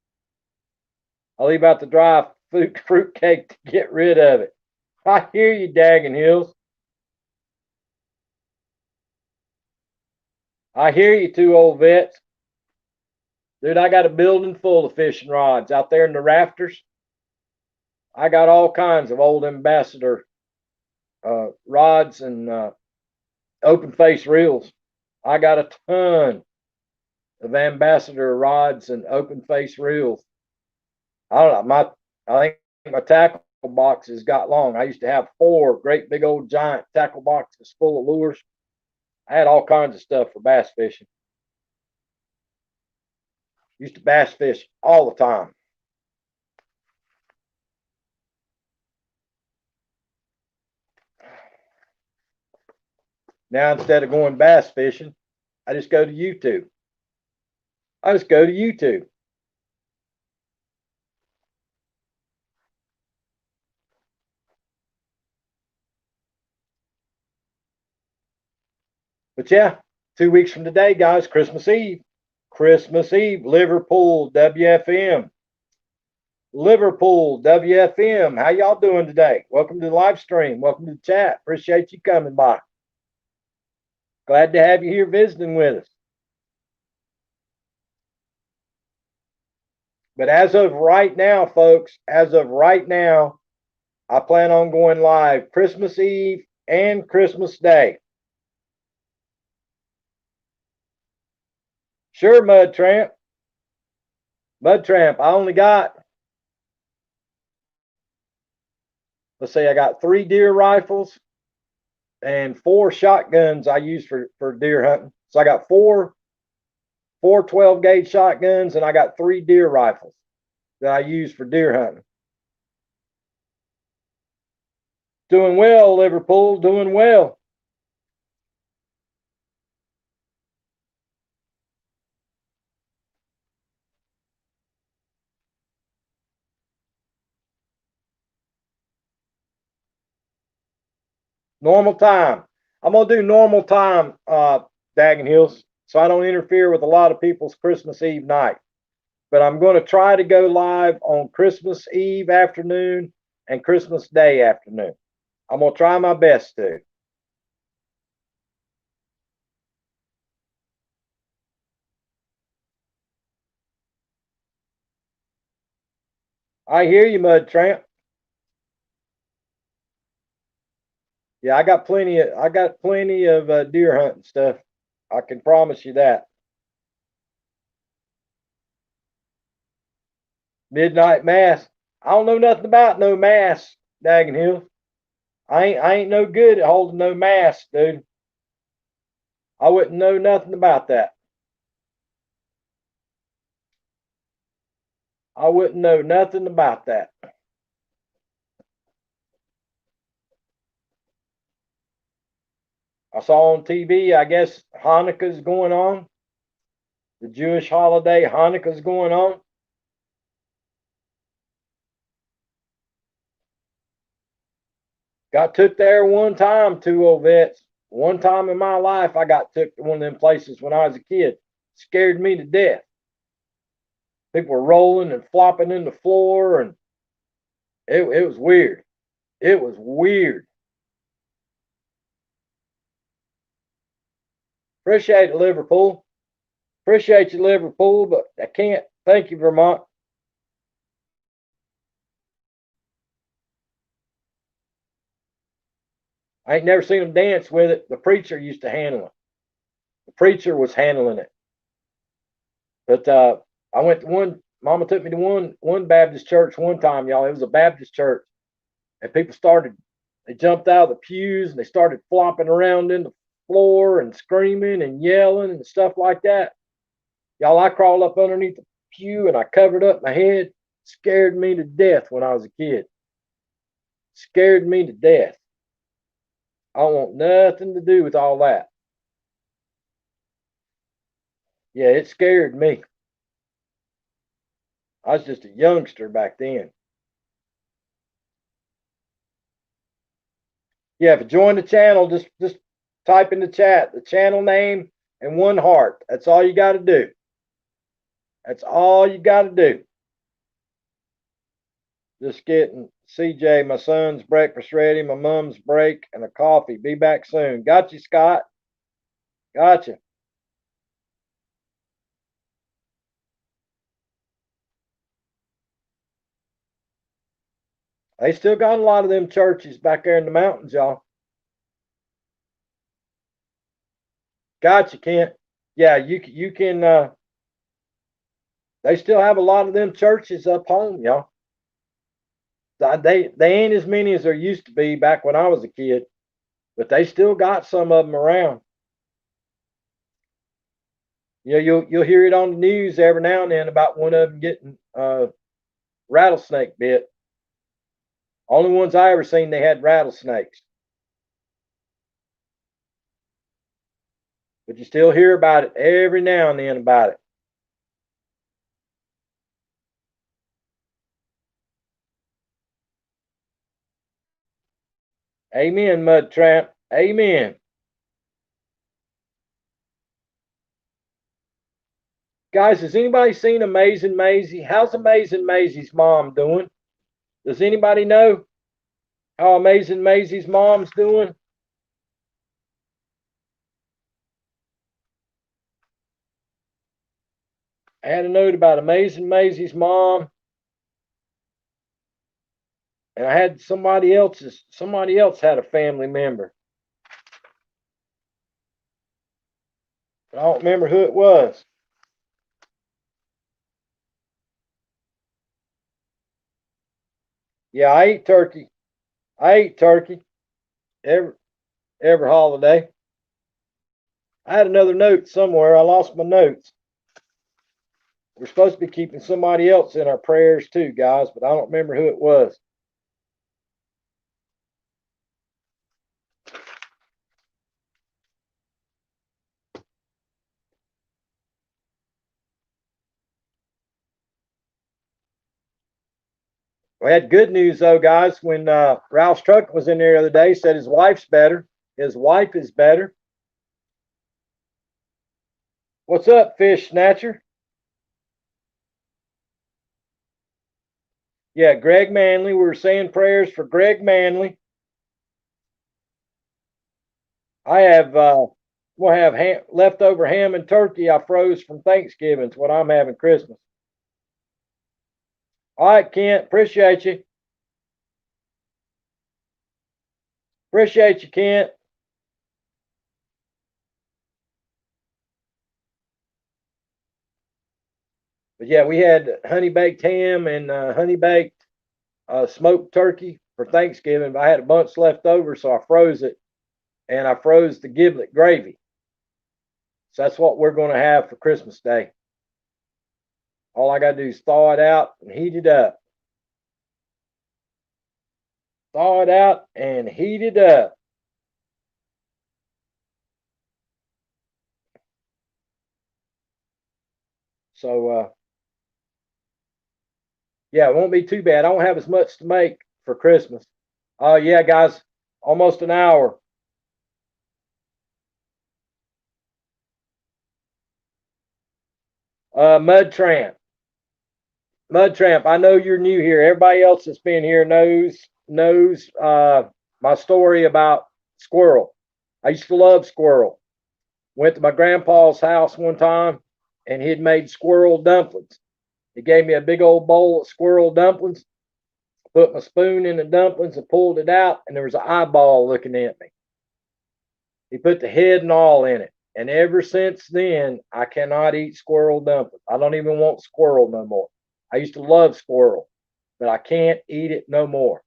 I'll leave out the dry fruit cake to get rid of it. I hear you, Daggin Hills. I hear you, two old vets. Dude, I got a building full of fishing rods out there in the rafters. I got all kinds of old Ambassador rods and open face reels. I got a ton of Ambassador rods and open face reels. I don't know. I think my tackle boxes got long. I used to have 4 great big old giant tackle boxes full of lures. I had all kinds of stuff for bass fishing. Used to bass fish all the time. Now instead of going bass fishing, I just go to YouTube. I just go to YouTube. But yeah, 2 weeks from today, guys, Christmas Eve. Christmas Eve, Liverpool, WFM. Liverpool, WFM. How y'all doing today? Welcome to the live stream. Welcome to the chat. Appreciate you coming by. Glad to have you here visiting with us. But as of right now, folks, as of right now, I plan on going live Christmas Eve and Christmas Day. Sure, Mud Tramp. Mud Tramp, I only got, let's say I got 3 deer rifles and 4 shotguns I use for deer hunting. So I got four 12 gauge shotguns and I got 3 deer rifles that I use for deer hunting. Doing well, Liverpool, doing well. Normal time. I'm gonna do normal time, Daggin Hills, so I don't interfere with a lot of people's Christmas Eve night. But I'm going to try to go live on Christmas Eve afternoon and Christmas Day afternoon. I'm going to try my best to. I hear you, Mud Tramp. Yeah, I got plenty of deer hunting stuff. I can promise you that. Midnight mass. I don't know nothing about no mass, Daggin Hill. I ain't no good at holding no mass, dude. I wouldn't know nothing about that. I wouldn't know nothing about that. I saw on TV, I guess Hanukkah's going on. The Jewish holiday Hanukkah's going on. Got took there one time, 2 vets. One time in my life, I got took to one of them places when I was a kid. Scared me to death. People were rolling and flopping in the floor, and it was weird. It was weird. Appreciate it, Liverpool. Appreciate you, Liverpool, but I can't. Thank you, Vermont. I ain't never seen them dance with it. The preacher used to handle it. The preacher was handling it. But I went to one. Mama took me to one Baptist church one time, y'all. It was a Baptist church, and people started. They jumped out of the pews and they started flopping around in the floor and screaming and yelling and stuff like that. Y'all, I crawled up underneath the pew and I covered up my head. Scared me to death when I was a kid. Scared me to death. I don't want nothing to do with all that. Yeah, it scared me. I was just a youngster back then. Yeah, if you join the channel, just type in the chat the channel name and 1 heart. That's all you got to do. That's all you got to do. Just getting CJ, my son's breakfast ready, my mom's break, and a coffee. Be back soon. Got you, Scott. Gotcha. They still got a lot of them churches back there in the mountains, y'all. Gotcha, Kent. Yeah, you can. They still have a lot of them churches up home, y'all. They ain't as many as there used to be back when I was a kid, but they still got some of them around. You know, you'll hear it on the news every now and then about one of them getting rattlesnake bit. Only ones I ever seen they had rattlesnakes. but you still hear about it every now and then about it. Amen, Mud Tramp. Amen. Guys, has anybody seen Amazing Maisie? How's Amazing Maisie's mom doing? Does anybody know how Amazing Maisie's mom's doing? I had a note about Amazing Maisie's mom, and I had somebody else had a family member. But I don't remember who it was. Yeah, I eat turkey. I eat turkey every holiday. I had another note somewhere. I lost my notes. We're supposed to be keeping somebody else in our prayers too, guys, but I don't remember who it was. We had good news though, guys. When Ralph's truck was in there the other day, said his wife's better. His wife is better. What's up, fish snatcher? Yeah, Greg Manley. We were saying prayers for Greg Manley. I have we'll have leftover ham and turkey I froze from Thanksgiving. It's what I'm having Christmas. All right, Kent. Appreciate you. Appreciate you, Kent. But yeah, we had honey baked ham and honey baked smoked turkey for Thanksgiving. But I had a bunch left over, so I froze it, and I froze the giblet gravy. So that's what we're going to have for Christmas Day. All I got to do is thaw it out and heat it up. Thaw it out and heat it up. So yeah, it won't be too bad. I don't have as much to make for Christmas. Yeah, guys, almost an hour. Mud Tramp. Mud Tramp, I know you're new here. Everybody else that's been here knows my story about squirrel. I used to love squirrel. Went to my grandpa's house one time, and he'd made squirrel dumplings. He gave me a big old bowl of squirrel dumplings. Put my spoon in the dumplings and pulled it out, and there was an eyeball looking at me. He put the head and all in it. And ever since then, I cannot eat squirrel dumplings. I don't even want squirrel no more. I used to love squirrel, but I can't eat it no more.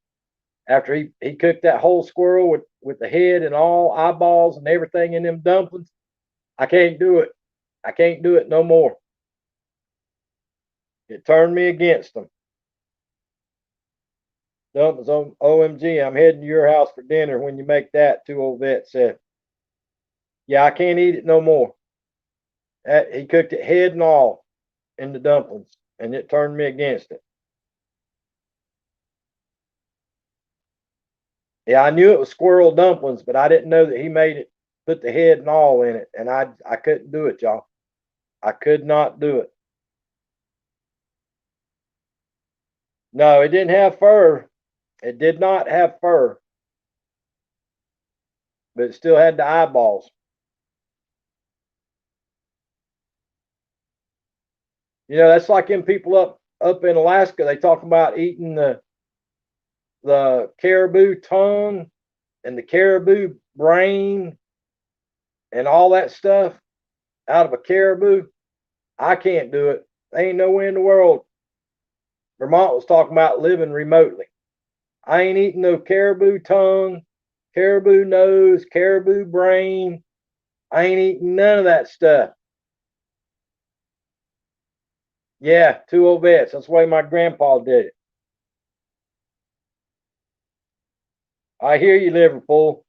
After he cooked that whole squirrel with the head and all eyeballs and everything in them dumplings, I can't do it. I can't do it no more. It turned me against them. Dumplings, OMG, I'm heading to your house for dinner when you make that, two old vets said. Yeah, I can't eat it no more. He cooked it head and all in the dumplings, and it turned me against it. Yeah, I knew it was squirrel dumplings, but I didn't know that he made it, put the head and all in it, and I couldn't do it, y'all. I could not do it. No, it didn't have fur. It did not have fur, but it still had the eyeballs. You know, that's like them people up in Alaska. They talk about eating the caribou tongue and the caribou brain and all that stuff out of a caribou. I can't do it. There ain't nowhere in the world. Vermont was talking about living remotely. I ain't eating no caribou tongue, caribou nose, caribou brain. I ain't eating none of that stuff. Yeah, two old vets. That's the way my grandpa did it. I hear you, Liverpool.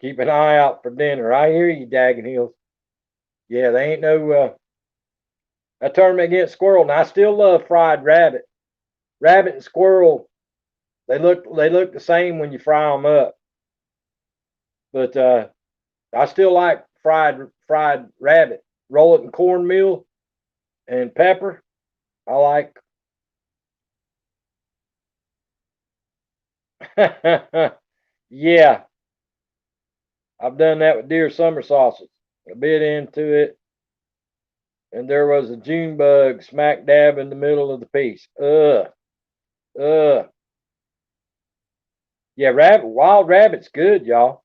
Keep an eye out for dinner. I hear you, Daggin Hills. Yeah, they ain't no a tournament against squirrel. And I still love fried rabbit. Rabbit and squirrel, they look the same when you fry them up. But I still like fried rabbit. Roll it in cornmeal and pepper. I like. Yeah, I've done that with deer summer sausage. A bit into it, and there was a June bug smack dab in the middle of the piece. Ugh. Yeah, wild rabbit's good, y'all.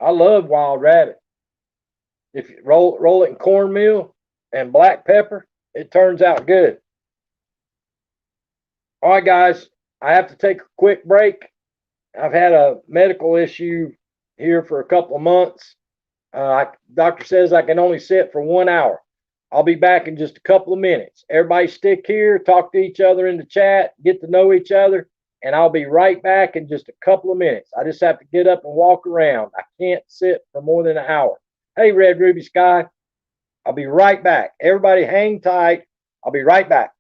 I love wild rabbit. If you roll it in cornmeal and black pepper, it turns out good. All right, guys, I have to take a quick break. I've had a medical issue here for a couple of months. Doctor says I can only sit for 1 hour. I'll be back in just a couple of minutes. Everybody stick here, talk to each other in the chat, get to know each other, and I'll be right back in just a couple of minutes. I just have to get up and walk around. I can't sit for more than an hour. Hey, Red Ruby Sky, I'll be right back. Everybody hang tight. I'll be right back.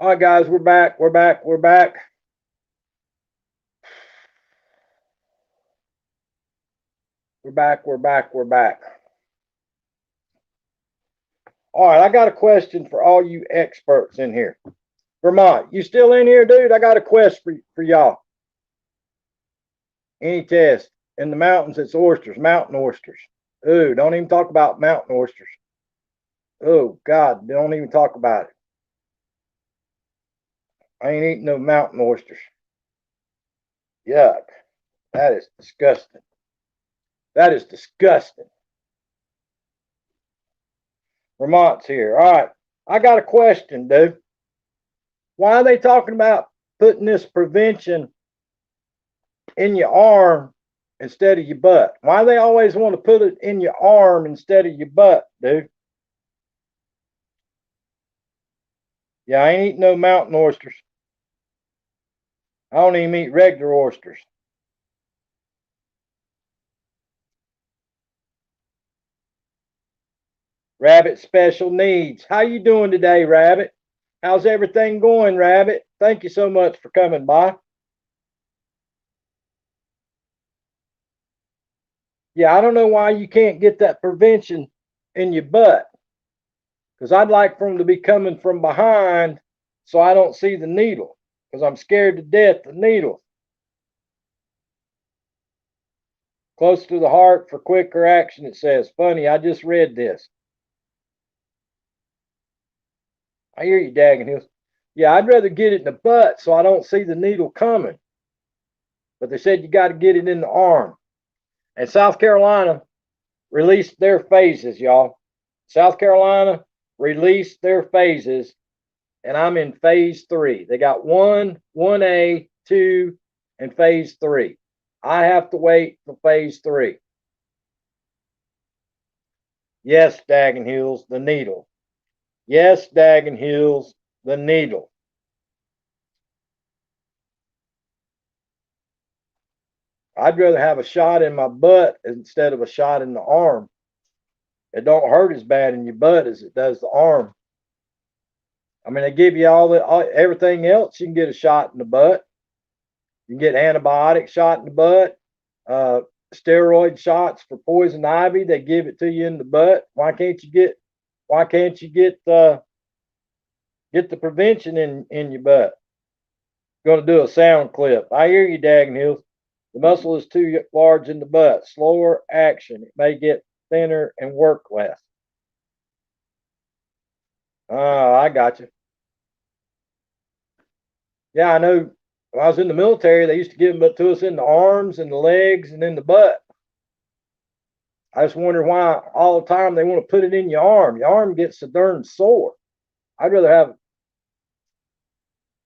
All right, guys, we're back. We're back. We're back. We're back. We're back. We're back. All right, I got a question for all you experts in here. Vermont, you still in here, dude? I got a quest for y'all. Any test. In the mountains, it's oysters, mountain oysters. Ooh, don't even talk about mountain oysters. Oh, God, don't even talk about it. I ain't eating no mountain oysters. Yuck. That is disgusting. That is disgusting. Vermont's here. All right. I got a question, dude. Why are they talking about putting this prevention in your arm instead of your butt? Why they always want to put it in your arm instead of your butt, dude? Yeah, I ain't eating no mountain oysters. I don't even eat regular oysters. Rabbit special needs. How you doing today, Rabbit? How's everything going, Rabbit? Thank you so much for coming by. Yeah, I don't know why you can't get that prevention in your butt. Because I'd like for them to be coming from behind so I don't see the needle. Because I'm scared to death of needles. Close to the heart for quicker action, it says. Funny, I just read this. I hear you, Daggin Hills. Yeah, I'd rather get it in the butt so I don't see the needle coming. But they said you got to get it in the arm. And South Carolina released their phases, y'all. South Carolina released their phases, and I'm in phase 3. They got 1, 1A, 2, and phase 3. I have to wait for phase 3. Yes, Daggin Hills, the needle. Yes, Daggin Hills, the needle. I'd rather have a shot in my butt instead of a shot in the arm. It don't hurt as bad in your butt as it does the arm. I mean, they give you everything else. You can get a shot in the butt. You can get antibiotic shot in the butt, steroid shots for poison ivy. They give it to you in the butt. Why can't you get the prevention in your butt? Going to do a sound clip. I hear you, Daggin Hills. The muscle is too large in the butt. Slower action. It may get thinner and work less. I got you. Yeah, I know. When I was in the military, they used to give them to us in the arms and the legs and in the butt. I just wonder why all the time they want to put it in your arm. Your arm gets so darn sore. I'd rather have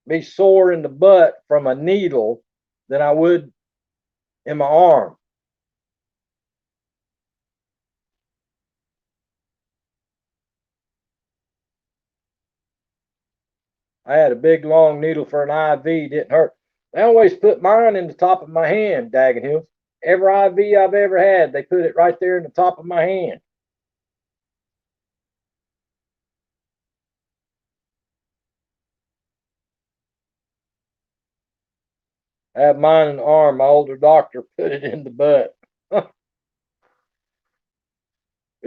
be sore in the butt from a needle than I would in my arm. I had a big long needle for an IV, didn't hurt. They always put mine in the top of my hand, Daggin Hills. Every IV I've ever had, they put it right there in the top of my hand. I have mine in the arm. My older doctor put it in the butt. But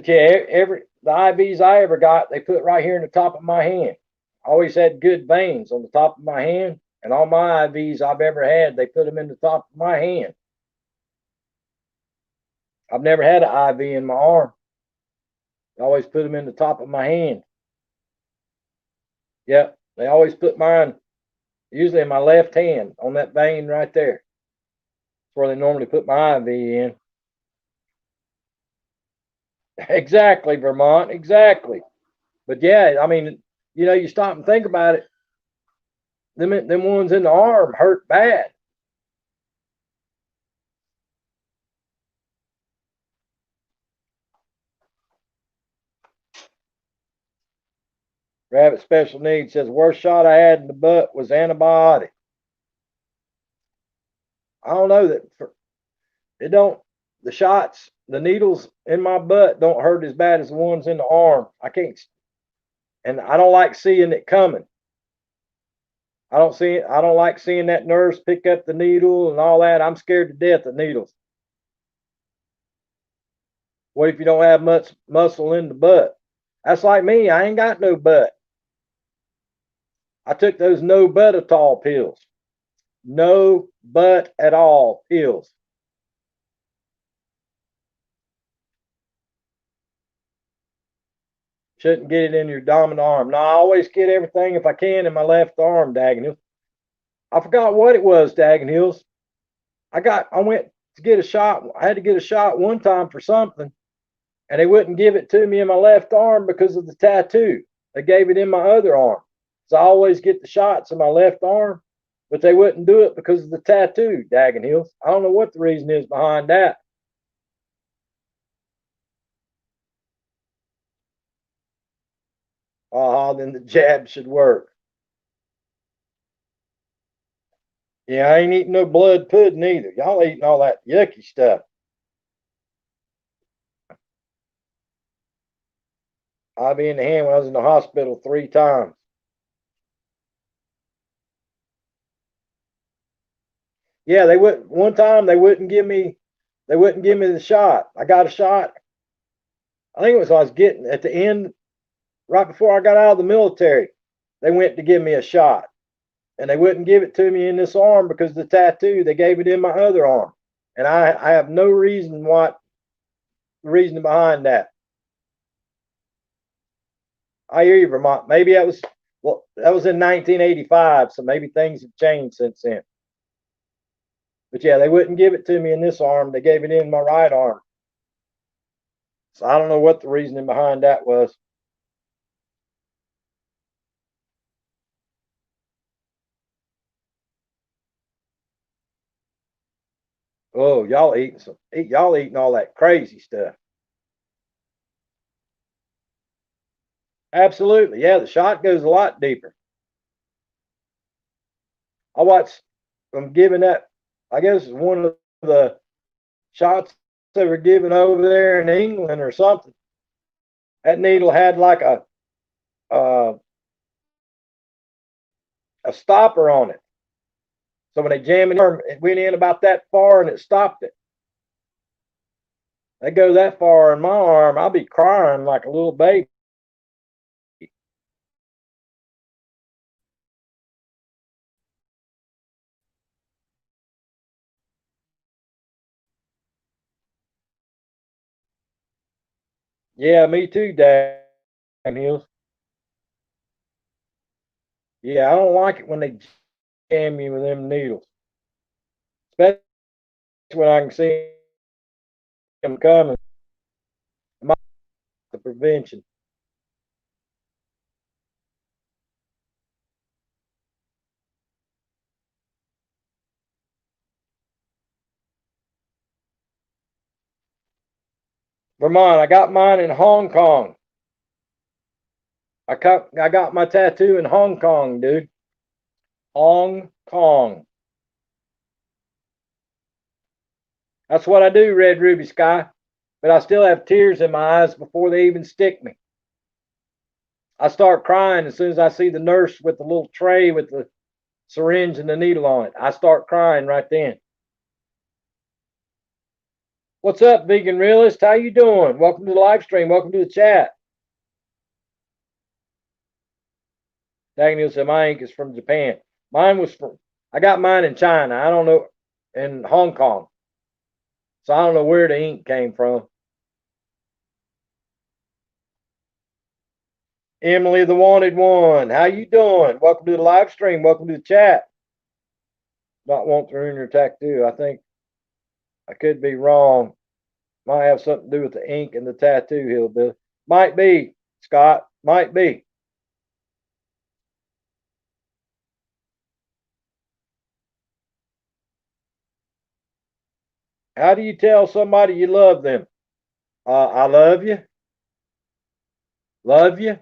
yeah, the IVs I ever got, they put right here in the top of my hand. I always had good veins on the top of my hand, and all my IVs I've ever had, they put them in the top of my hand. I've never had an IV in my arm. They always put them in the top of my hand. Yep, they always put mine usually in my left hand on that vein right there. That's where they normally put my IV in. Exactly, Vermont. Exactly. But yeah, I mean, you stop and think about it. Them ones in the arm hurt bad. Rabbit Special Needs says worst shot I had in the butt was antibiotic. I don't know that it don't the shots, the needles in my butt don't hurt as bad as the ones in the arm. I can't, and I don't like seeing it coming. I don't like seeing that nurse pick up the needle and all that. I'm scared to death of needles. What if you don't have much muscle in the butt? That's like me. I ain't got no butt. I took those no butt at all pills. No butt at all pills. Shouldn't get it in your dominant arm. No, I always get everything if I can in my left arm, Daggin Hills. I forgot what it was, Daggin Hills. I went to get a shot. I had to get a shot one time for something, and they wouldn't give it to me in my left arm because of the tattoo. They gave it in my other arm. So I always get the shots in my left arm. but they wouldn't do it because of the tattoo, Daggin Hills. I don't know what the reason is behind that. Then the jab should work. Yeah, I ain't eating no blood pudding either. Y'all eating all that yucky stuff. I be in the hand when I was in the hospital 3 times. Yeah, they wouldn't. One time they wouldn't give me. They wouldn't give me the shot. I got a shot. I think it was I was getting at the end, right before I got out of the military. They went to give me a shot, and they wouldn't give it to me in this arm because of the tattoo. They gave it in my other arm, and I have no reason what the reason behind that. I hear you, Vermont. Maybe that was well, that was in 1985, so maybe things have changed since then. But yeah, they wouldn't give it to me in this arm. They gave it in my right arm. So I don't know what the reasoning behind that was. Oh, y'all eating all that crazy stuff. Absolutely. Yeah, the shot goes a lot deeper. I watched them giving that, I guess one of the shots they were giving over there in England or something. That needle had like uh, a stopper on it. So when they jammed it, it went in about that far and it stopped it. They go that far in my arm, I'll be crying like a little baby. Yeah, me too, Dan Hills. Yeah, I don't like it when they jam you with them needles, especially when I can see them coming. The prevention. Vermont, I got mine in Hong Kong. I got my tattoo in Hong Kong, dude. Hong Kong. That's what I do, Red Ruby Sky. But I still have tears in my eyes before they even stick me. I start crying as soon as I see the nurse with the little tray with the syringe and the needle on it. I start crying right then. What's up, vegan realist? How you doing? Welcome to the live stream. Welcome to the chat. Daniel said my ink is from Japan. Mine was from. I got mine in China. I don't know, in Hong Kong. So I don't know where the ink came from. Emily, the wanted one. How you doing? Welcome to the live stream. Welcome to the chat. Not want to ruin your tattoo. I think I could be wrong. Might have something to do with the ink and the tattoo, Hillbilly. Might be, Scott. Might be. How do you tell somebody you love them? I love you. Love you.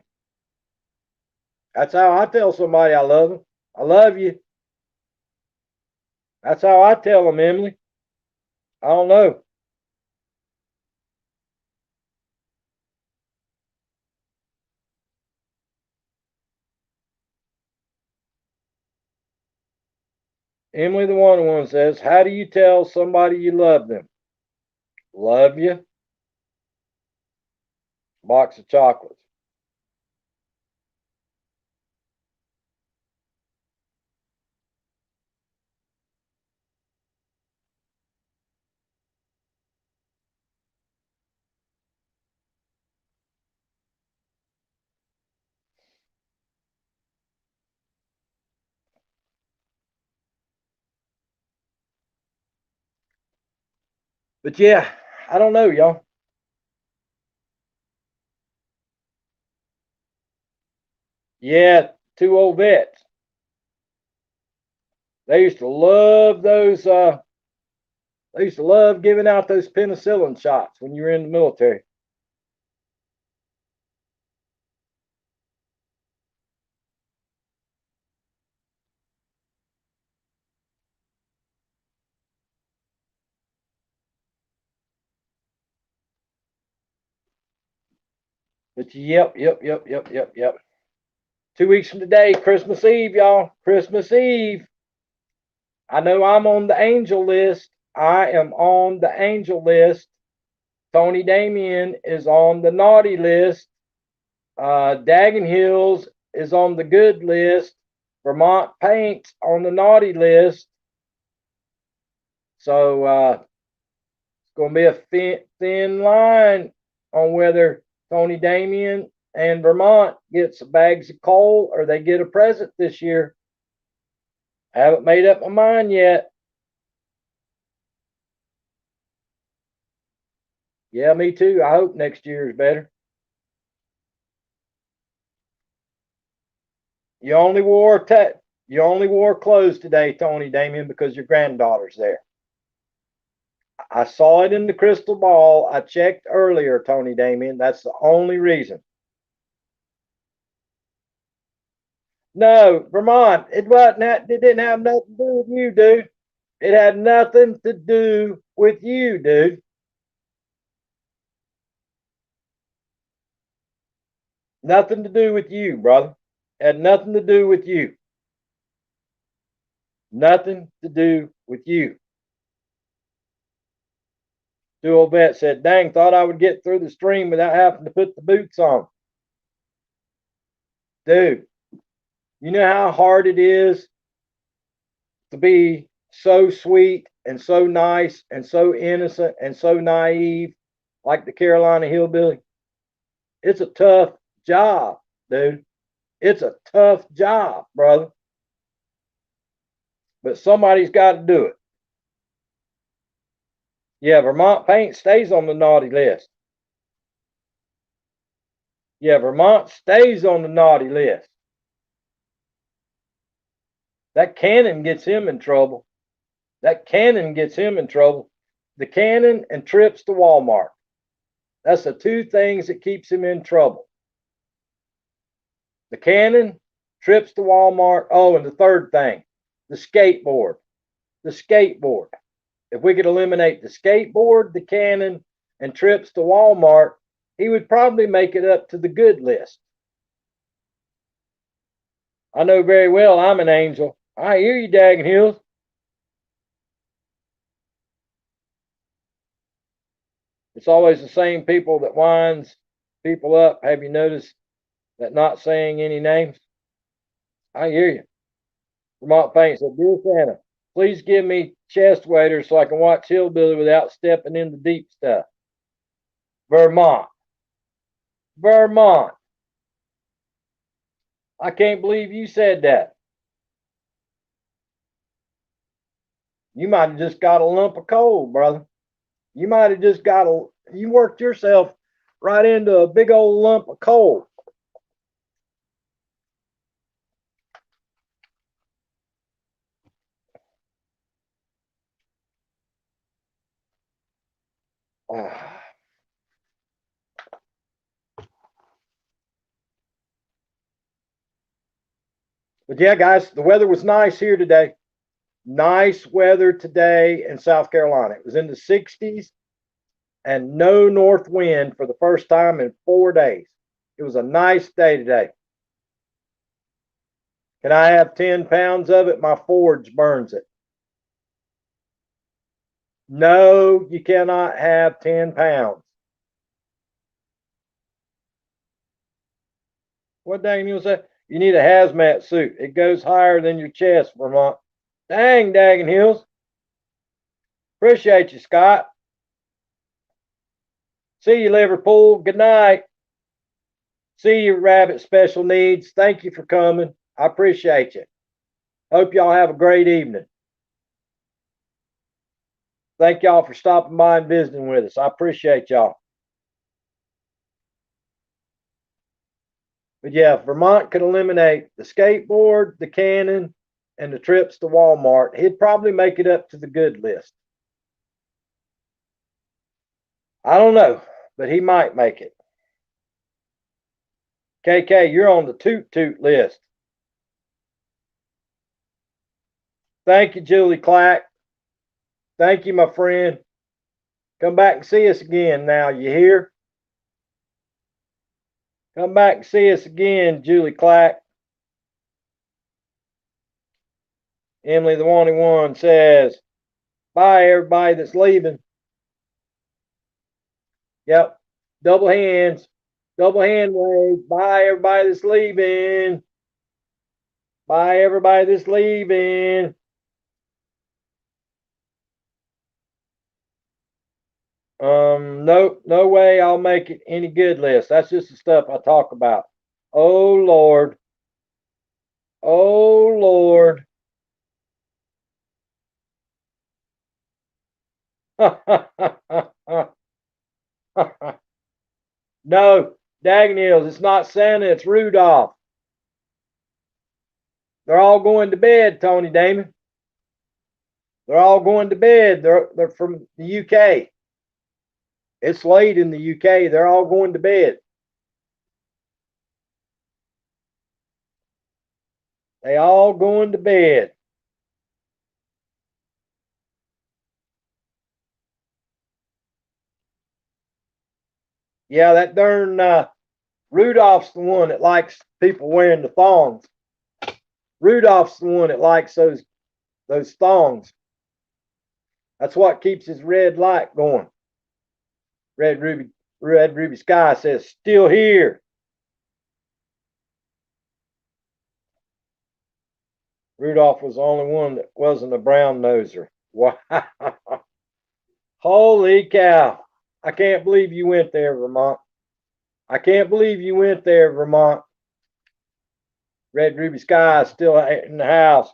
That's how I tell somebody I love them. I love you. That's how I tell them, Emily. I don't know. Emily, the one says, how do you tell somebody you love them? Love you. Box of chocolates. But yeah, I don't know, y'all. Yeah, 2 old vets. They used to love those. They used to love giving out those penicillin shots when you were in the military. But yep. 2 weeks from today, Christmas Eve, y'all. Christmas Eve. I know I'm on the angel list. I am on the angel list. Tony Damien is on the naughty list. Daggin Hills is on the good list. Vermont Paint's on the naughty list. So it's going to be a thin line on whether Tony Damien and Vermont gets bags of coal or they get a present this year. I haven't made up my mind yet. Yeah, me too. I hope next year is better. You only wore you only wore clothes today, Tony Damien, because your granddaughter's there. I saw it in the crystal ball. I checked earlier, Tony Damien. That's the only reason. No, Vermont. It wasn't that. It didn't have nothing to do with you, dude. It had nothing to do with you, dude. Nothing to do with you, brother. Had nothing to do with you. Nothing to do with you. Dual vet said, dang, thought I would get through the stream without having to put the boots on. Dude, you know how hard it is to be so sweet and so nice and so innocent and so naive like the Carolina Hillbilly? It's a tough job, dude. It's a tough job, brother. But somebody's got to do it. Yeah, Vermont Paint stays on the naughty list. Yeah, Vermont stays on the naughty list. That cannon gets him in trouble. That cannon gets him in trouble. The cannon and trips to Walmart. That's the two things that keeps him in trouble. The cannon, trips to Walmart. Oh, and the third thing, the skateboard. The skateboard. If we could eliminate the skateboard, the cannon, and trips to Walmart, he would probably make it up to the good list. I know very well I'm an angel. I hear you, Daggin Hills. It's always the same people that winds people up. Have you noticed that not saying any names? I hear you. Vermont Paint said, dear Santa, please give me chest waders so I can watch Hillbilly without stepping in the deep stuff. Vermont. Vermont. I can't believe you said that. You might have just got a lump of coal, brother. You might have just got you worked yourself right into a big old lump of coal. But yeah, guys, the weather was nice here today. Nice weather today in South Carolina. It was in the 60s and no north wind for the first time in 4 days. It was a nice day today. Can I have 10 pounds of it? My forge burns it. No, you cannot have 10 pounds. What Daniel said? You need a hazmat suit. It goes higher than your chest, Vermont. Dang, Daggin Hills. Appreciate you, Scott. See you, Liverpool. Good night. See you, Rabbit Special Needs. Thank you for coming. I appreciate you. Hope y'all have a great evening. Thank y'all for stopping by and visiting with us. I appreciate y'all. But yeah, Vermont could eliminate the skateboard, the cannon, and the trips to Walmart, he'd probably make it up to the good list. I don't know, but he might make it. KK, you're on the toot toot list. Thank you, Julie Clack. Thank you, my friend. Come back and see us again now, you hear? Come back and see us again, Julie Clack. Emily the Wanty One says, bye, everybody that's leaving. Yep. Double hands. Double hand wave. Bye, everybody that's leaving. Bye, everybody that's leaving. Nope, no way I'll make it any good list. That's just the stuff I talk about. Oh Lord. Oh Lord. No, Dagnills, it's not Santa, it's Rudolph. They're all going to bed, Tony Damon. They're all going to bed. They're from the UK. It's late in the UK. They're all going to bed. They all going to bed. Yeah, that darn Rudolph's the one that likes people wearing the thongs. Rudolph's the one that likes those thongs. That's what keeps his red light going. Red Ruby Sky says, still here. Rudolph was the only one that wasn't a brown noser. Wow. Holy cow. I can't believe you went there, Vermont. I can't believe you went there, Vermont. Red Ruby Sky is still in the house.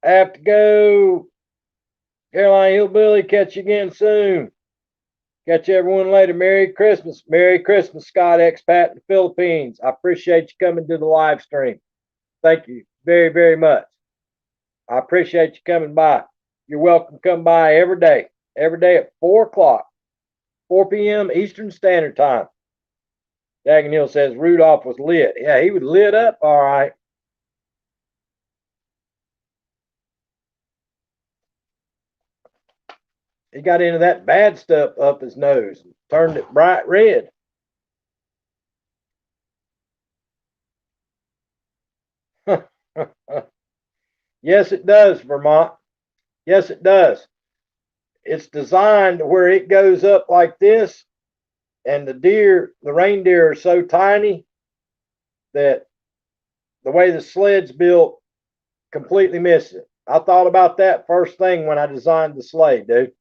I have to go. Carolina Hillbilly, catch you again soon. Catch everyone later. Merry Christmas. Merry Christmas, Scott Expat in the Philippines. I appreciate you coming to the live stream. Thank you very, very much. I appreciate you coming by. You're welcome to come by every day at 4 o'clock, 4 p.m. Eastern Standard Time. Dagan Hill says Rudolph was lit. Yeah, he was lit up all right. He got into that bad stuff up his nose and turned it bright red. Yes, it does, Vermont. Yes, it does. It's designed where it goes up like this, and the reindeer are so tiny that the way the sled's built completely misses it. I thought about that first thing when I designed the sleigh, dude.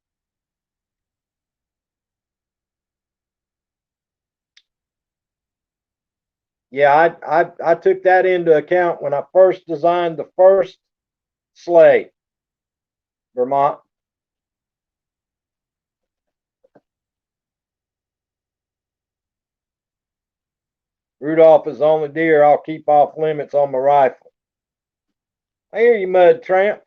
Yeah, I took that into account when I first designed the first sleigh, Vermont. Rudolph is the only deer I'll keep off limits on my rifle. I hear you, Mud Tramp.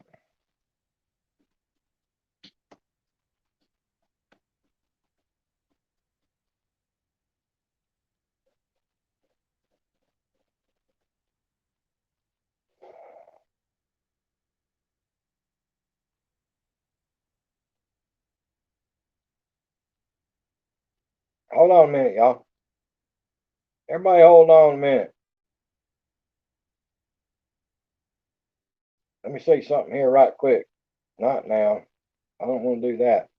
Hold on a minute, y'all. Everybody hold on a minute. Let me say something here right quick. Not now. I don't want to do that.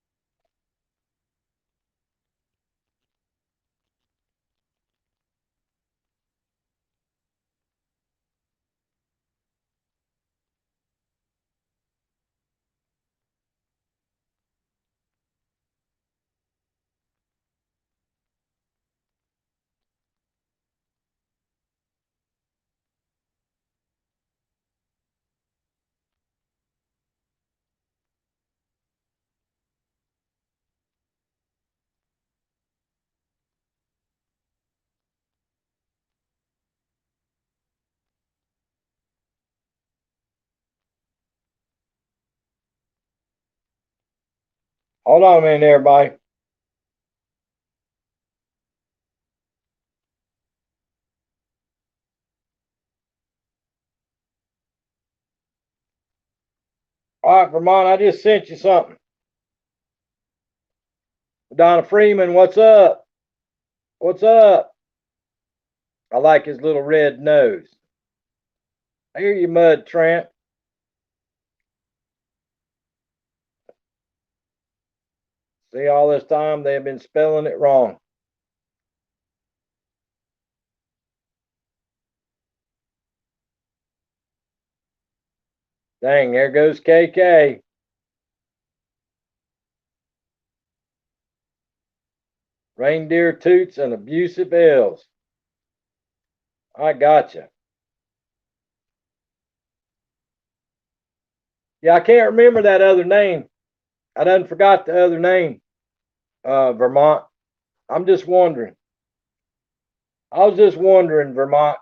Hold on a minute, everybody. All right, Vermont, I just sent you something. Donna Freeman, what's up? What's up? I like his little red nose. I hear you, Mud Tramp. See, all this time they've been spelling it wrong. Dang, there goes KK. Reindeer toots and abusive elves. I gotcha. Yeah, I can't remember that other name. I done forgot the other name, Vermont. I'm just wondering. I was just wondering, Vermont.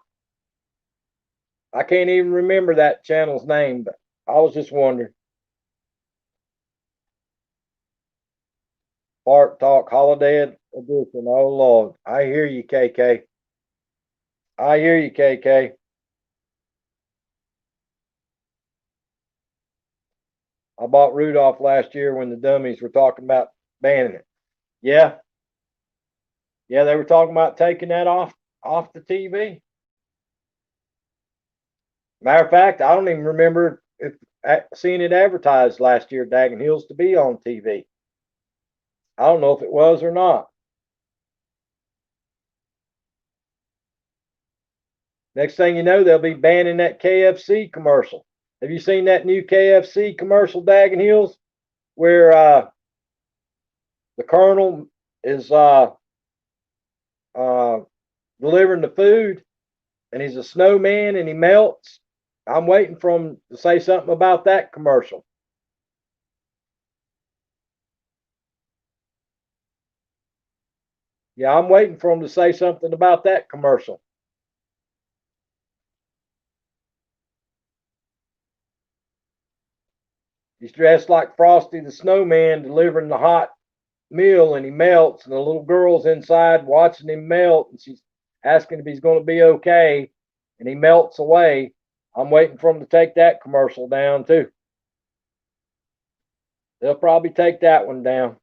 I can't even remember that channel's name, but I was just wondering. Fart Talk Holiday Edition. Oh, Lord. I hear you, KK. I hear you, KK. I bought Rudolph last year when the dummies were talking about banning it. Yeah. Yeah, they were talking about taking that off the TV. Matter of fact, I don't even remember if seeing it advertised last year, Daggin Hills, to be on TV. I don't know if it was or not. Next thing you know, they'll be banning that KFC commercial. Have you seen that new KFC commercial, Daggin Hills, where the Colonel is delivering the food and he's a snowman and he melts? I'm waiting for him to say something about that commercial. Yeah, I'm waiting for him to say something about that commercial. He's dressed like Frosty the Snowman delivering the hot meal and he melts and the little girl's inside watching him melt and she's asking if he's going to be okay and he melts away. I'm waiting for him to take that commercial down too. They'll probably take that one down.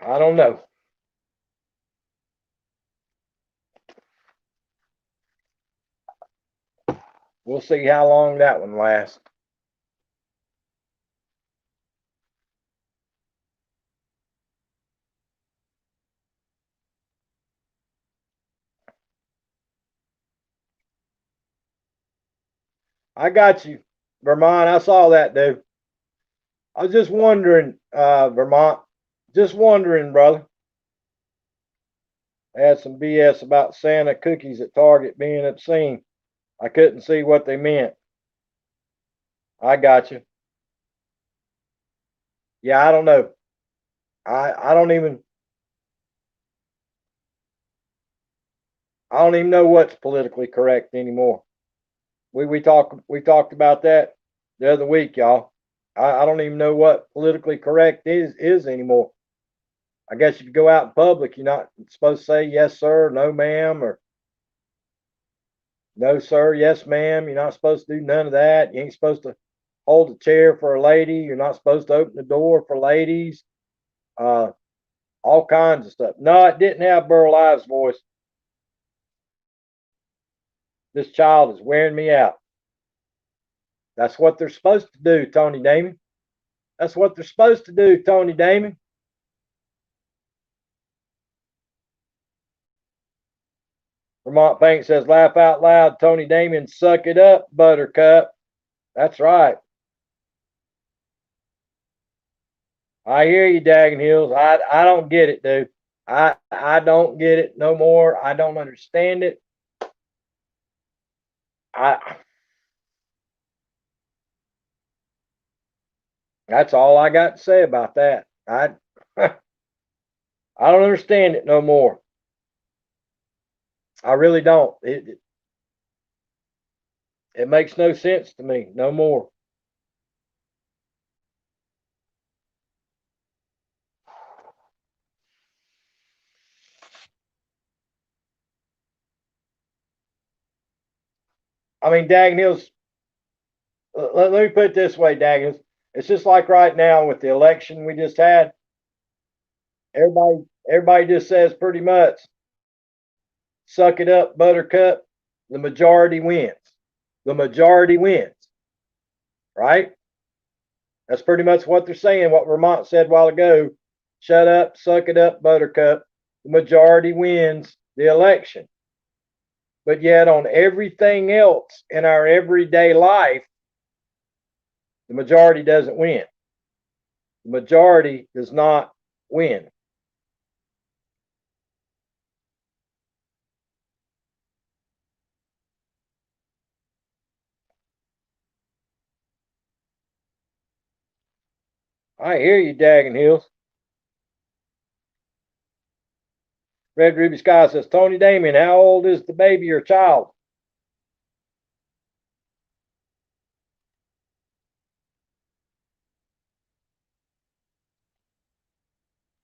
I don't know. We'll see how long that one lasts. I got you, Vermont. I saw that, dude. I was just wondering, Vermont. Just wondering, brother. I had some BS about Santa cookies at Target being obscene. I couldn't see what they meant. I got you. Yeah, I don't know. I don't even know what's politically correct anymore. We talked about that the other week, y'all. I don't even know what politically correct is anymore. I guess if you go out in public, you're not supposed to say yes sir, no ma'am, or no sir, yes ma'am. You're not supposed to do none of that. You ain't supposed to hold a chair for a lady. You're not supposed to open the door for ladies. Uh, all kinds of stuff. No, it didn't have Burl Ives' voice. This child is wearing me out. That's what they're supposed to do, Tony Damon. That's what they're supposed to do, Tony Damon. Vermont Bank says, laugh out loud, Tony Damon, suck it up, Buttercup. That's right. I hear you, Daggin Hills. I don't get it, dude. I don't get it no more. I don't understand it. I That's all I got to say about that. I don't understand it no more. I really don't. It makes no sense to me no more. I mean, Daggin Hills, let me put it this way, Daggin Hills. It's just like right now with the election we just had. Everybody just says pretty much, suck it up, buttercup. The majority wins. The majority wins, right? That's pretty much what they're saying. What Vermont said a while ago. Shut up, suck it up, buttercup. The majority wins the election. But yet, on everything else in our everyday life, the majority doesn't win. The majority does not win. I hear you, Daggin Hills. Red Ruby Sky says, Tony Damien, how old is the baby or child?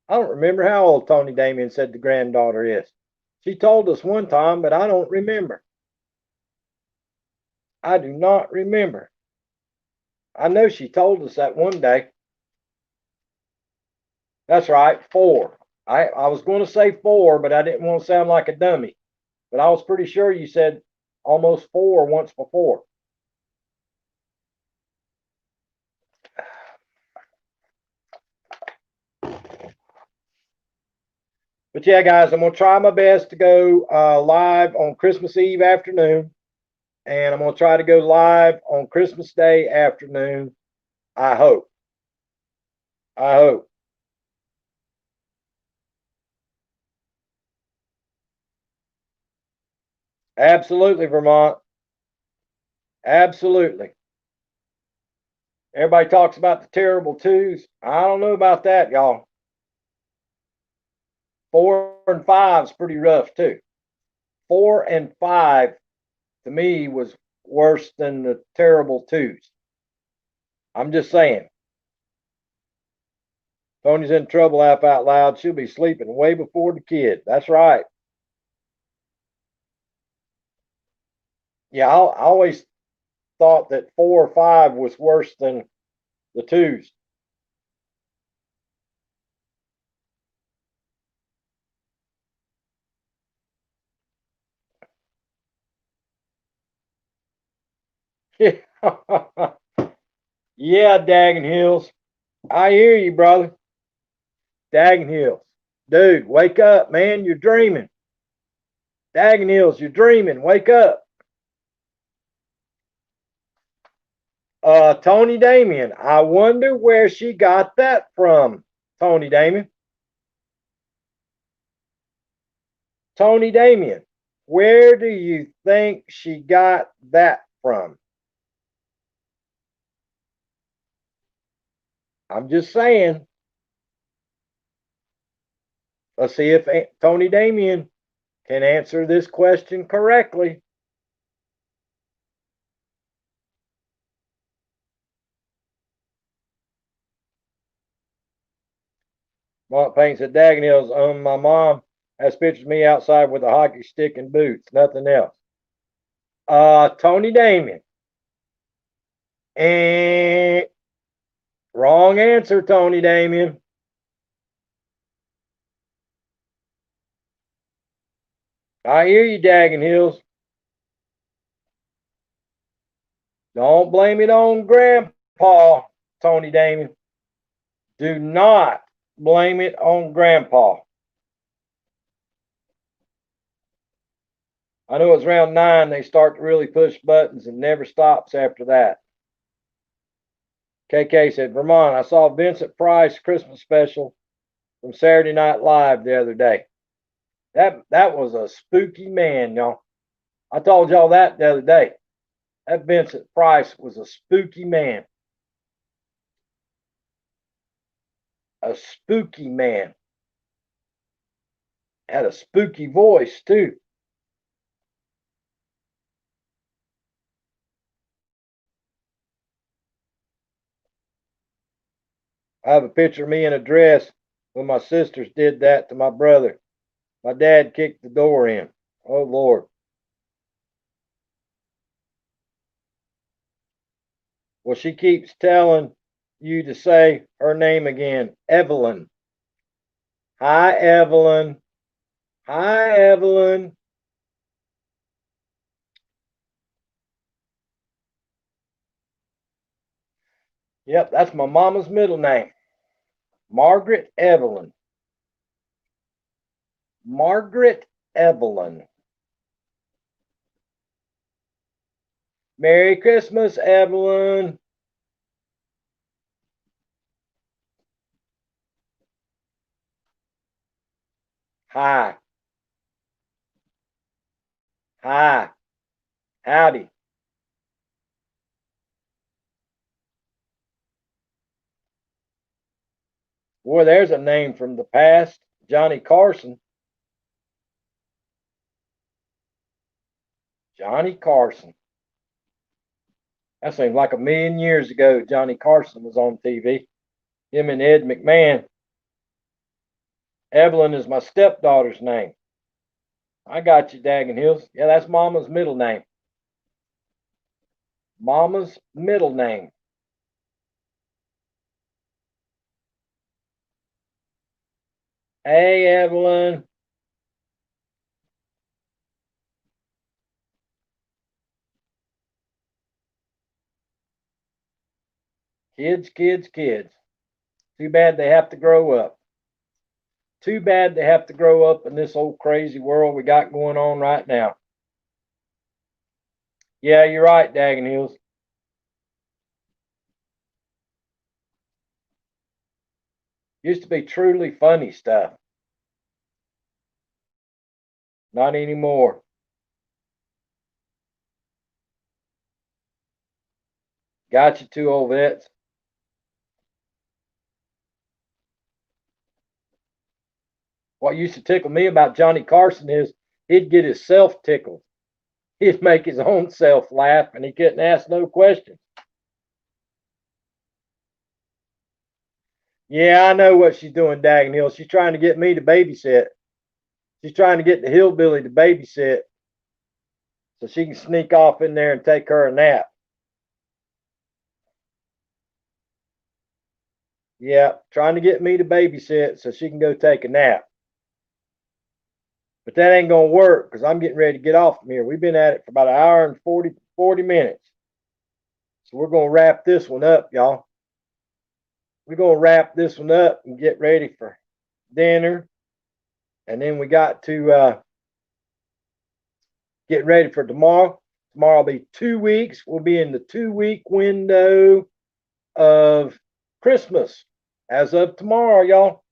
I don't remember how old Tony Damien said the granddaughter is. She told us one time, but I don't remember. I do not remember. I know she told us that one day. That's right, 4. I was going to say 4, but I didn't want to sound like a dummy. But I was pretty sure you said almost 4 once before. But yeah, guys, I'm going to try my best to go live on Christmas Eve afternoon. And I'm going to try to go live on Christmas Day afternoon. I hope. I hope. Absolutely, Vermont. Absolutely. Everybody talks about the terrible twos. I don't know about that, y'all. 4 and 5 is pretty rough, too. 4 and 5 to me was worse than the terrible twos. I'm just saying. Tony's in trouble, laugh out loud. She'll be sleeping way before the kid. That's right. Yeah, I always thought that 4 or 5 was worse than the twos. Yeah, Daggin Hills. I hear you, brother. Daggin Hills. Dude, wake up, man. You're dreaming. Daggin Hills, you're dreaming. Wake up. Tony Damien. I wonder where she got that from, Tony Damien. Tony Damien, where do you think she got that from? I'm just saying. Let's see if Tony Damien can answer this question correctly. Mont Payne said, Daggin Hills, my mom has pictures of me outside with a hockey stick and boots, nothing else. Tony Damien. And wrong answer, Tony Damien. I hear you, Daggin Hills. Don't blame it on Grandpa, Tony Damien. Do not blame it on Grandpa. I know it's around 9 they start to really push buttons and never stops after that. KK said, Vermont, I saw Vincent Price Christmas special from Saturday Night Live the other day. That was a spooky man, y'all. I told y'all that the other day. That Vincent Price was a spooky man. A spooky man. Had a spooky voice, too. I have a picture of me in a dress when my sisters did that to my brother. My dad kicked the door in. Oh, Lord. Well, she keeps telling you to say her name again, Evelyn. Hi, Evelyn. Hi, Evelyn. Yep, that's my mama's middle name, Margaret Evelyn. Margaret Evelyn. Merry Christmas, Evelyn. Hi. Hi. Howdy. Boy, there's a name from the past. Johnny Carson. Johnny Carson. That seems like a million years ago Johnny Carson was on TV. Him and Ed McMahon. Evelyn is my stepdaughter's name. I got you, Daggin Hills. Yeah, that's Mama's middle name. Mama's middle name. Hey, Evelyn. Kids, kids, kids. Too bad they have to grow up. Too bad they have to grow up in this old crazy world we got going on right now. Yeah, you're right, Daggin Hills. Used to be truly funny stuff. Not anymore. Got you two old vets. What used to tickle me about Johnny Carson is he'd get himself tickled. He'd make his own self laugh and he couldn't ask no questions. Yeah, I know what she's doing, Daggin Hill. She's trying to get me to babysit. She's trying to get the hillbilly to babysit so she can sneak off in there and take her a nap. Yeah, trying to get me to babysit so she can go take a nap. But that ain't going to work because I'm getting ready to get off from here. We've been at it for about an hour and 40 minutes. So we're going to wrap this one up, y'all. We're going to wrap this one up and get ready for dinner. And then we got to get ready for tomorrow. Tomorrow will be 2 weeks. We'll be in the 2 week window of Christmas as of tomorrow, y'all.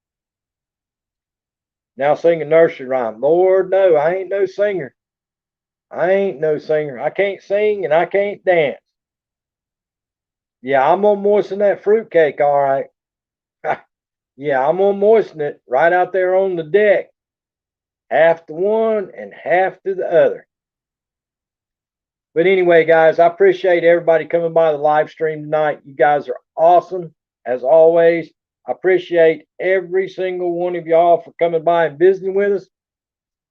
Now sing a nursery rhyme. Lord, no, I ain't no singer. I ain't no singer. I can't sing and I can't dance. Yeah, I'm gonna moisten that fruitcake, all right. Yeah, I'm gonna moisten it right out there on the deck. Half to one and half to the other. But anyway, guys, I appreciate everybody coming by the live stream tonight. You guys are awesome, as always. I appreciate every single one of y'all for coming by and visiting with us.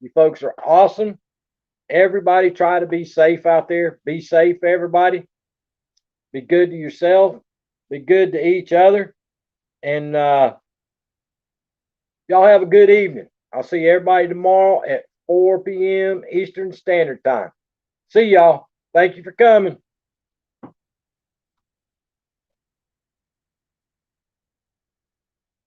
You folks are awesome. Everybody try to be safe out there. Be safe, everybody. Be good to yourself. Be good to each other. And y'all have a good evening. I'll see everybody tomorrow at 4 p.m. Eastern Standard Time. See y'all. Thank you for coming.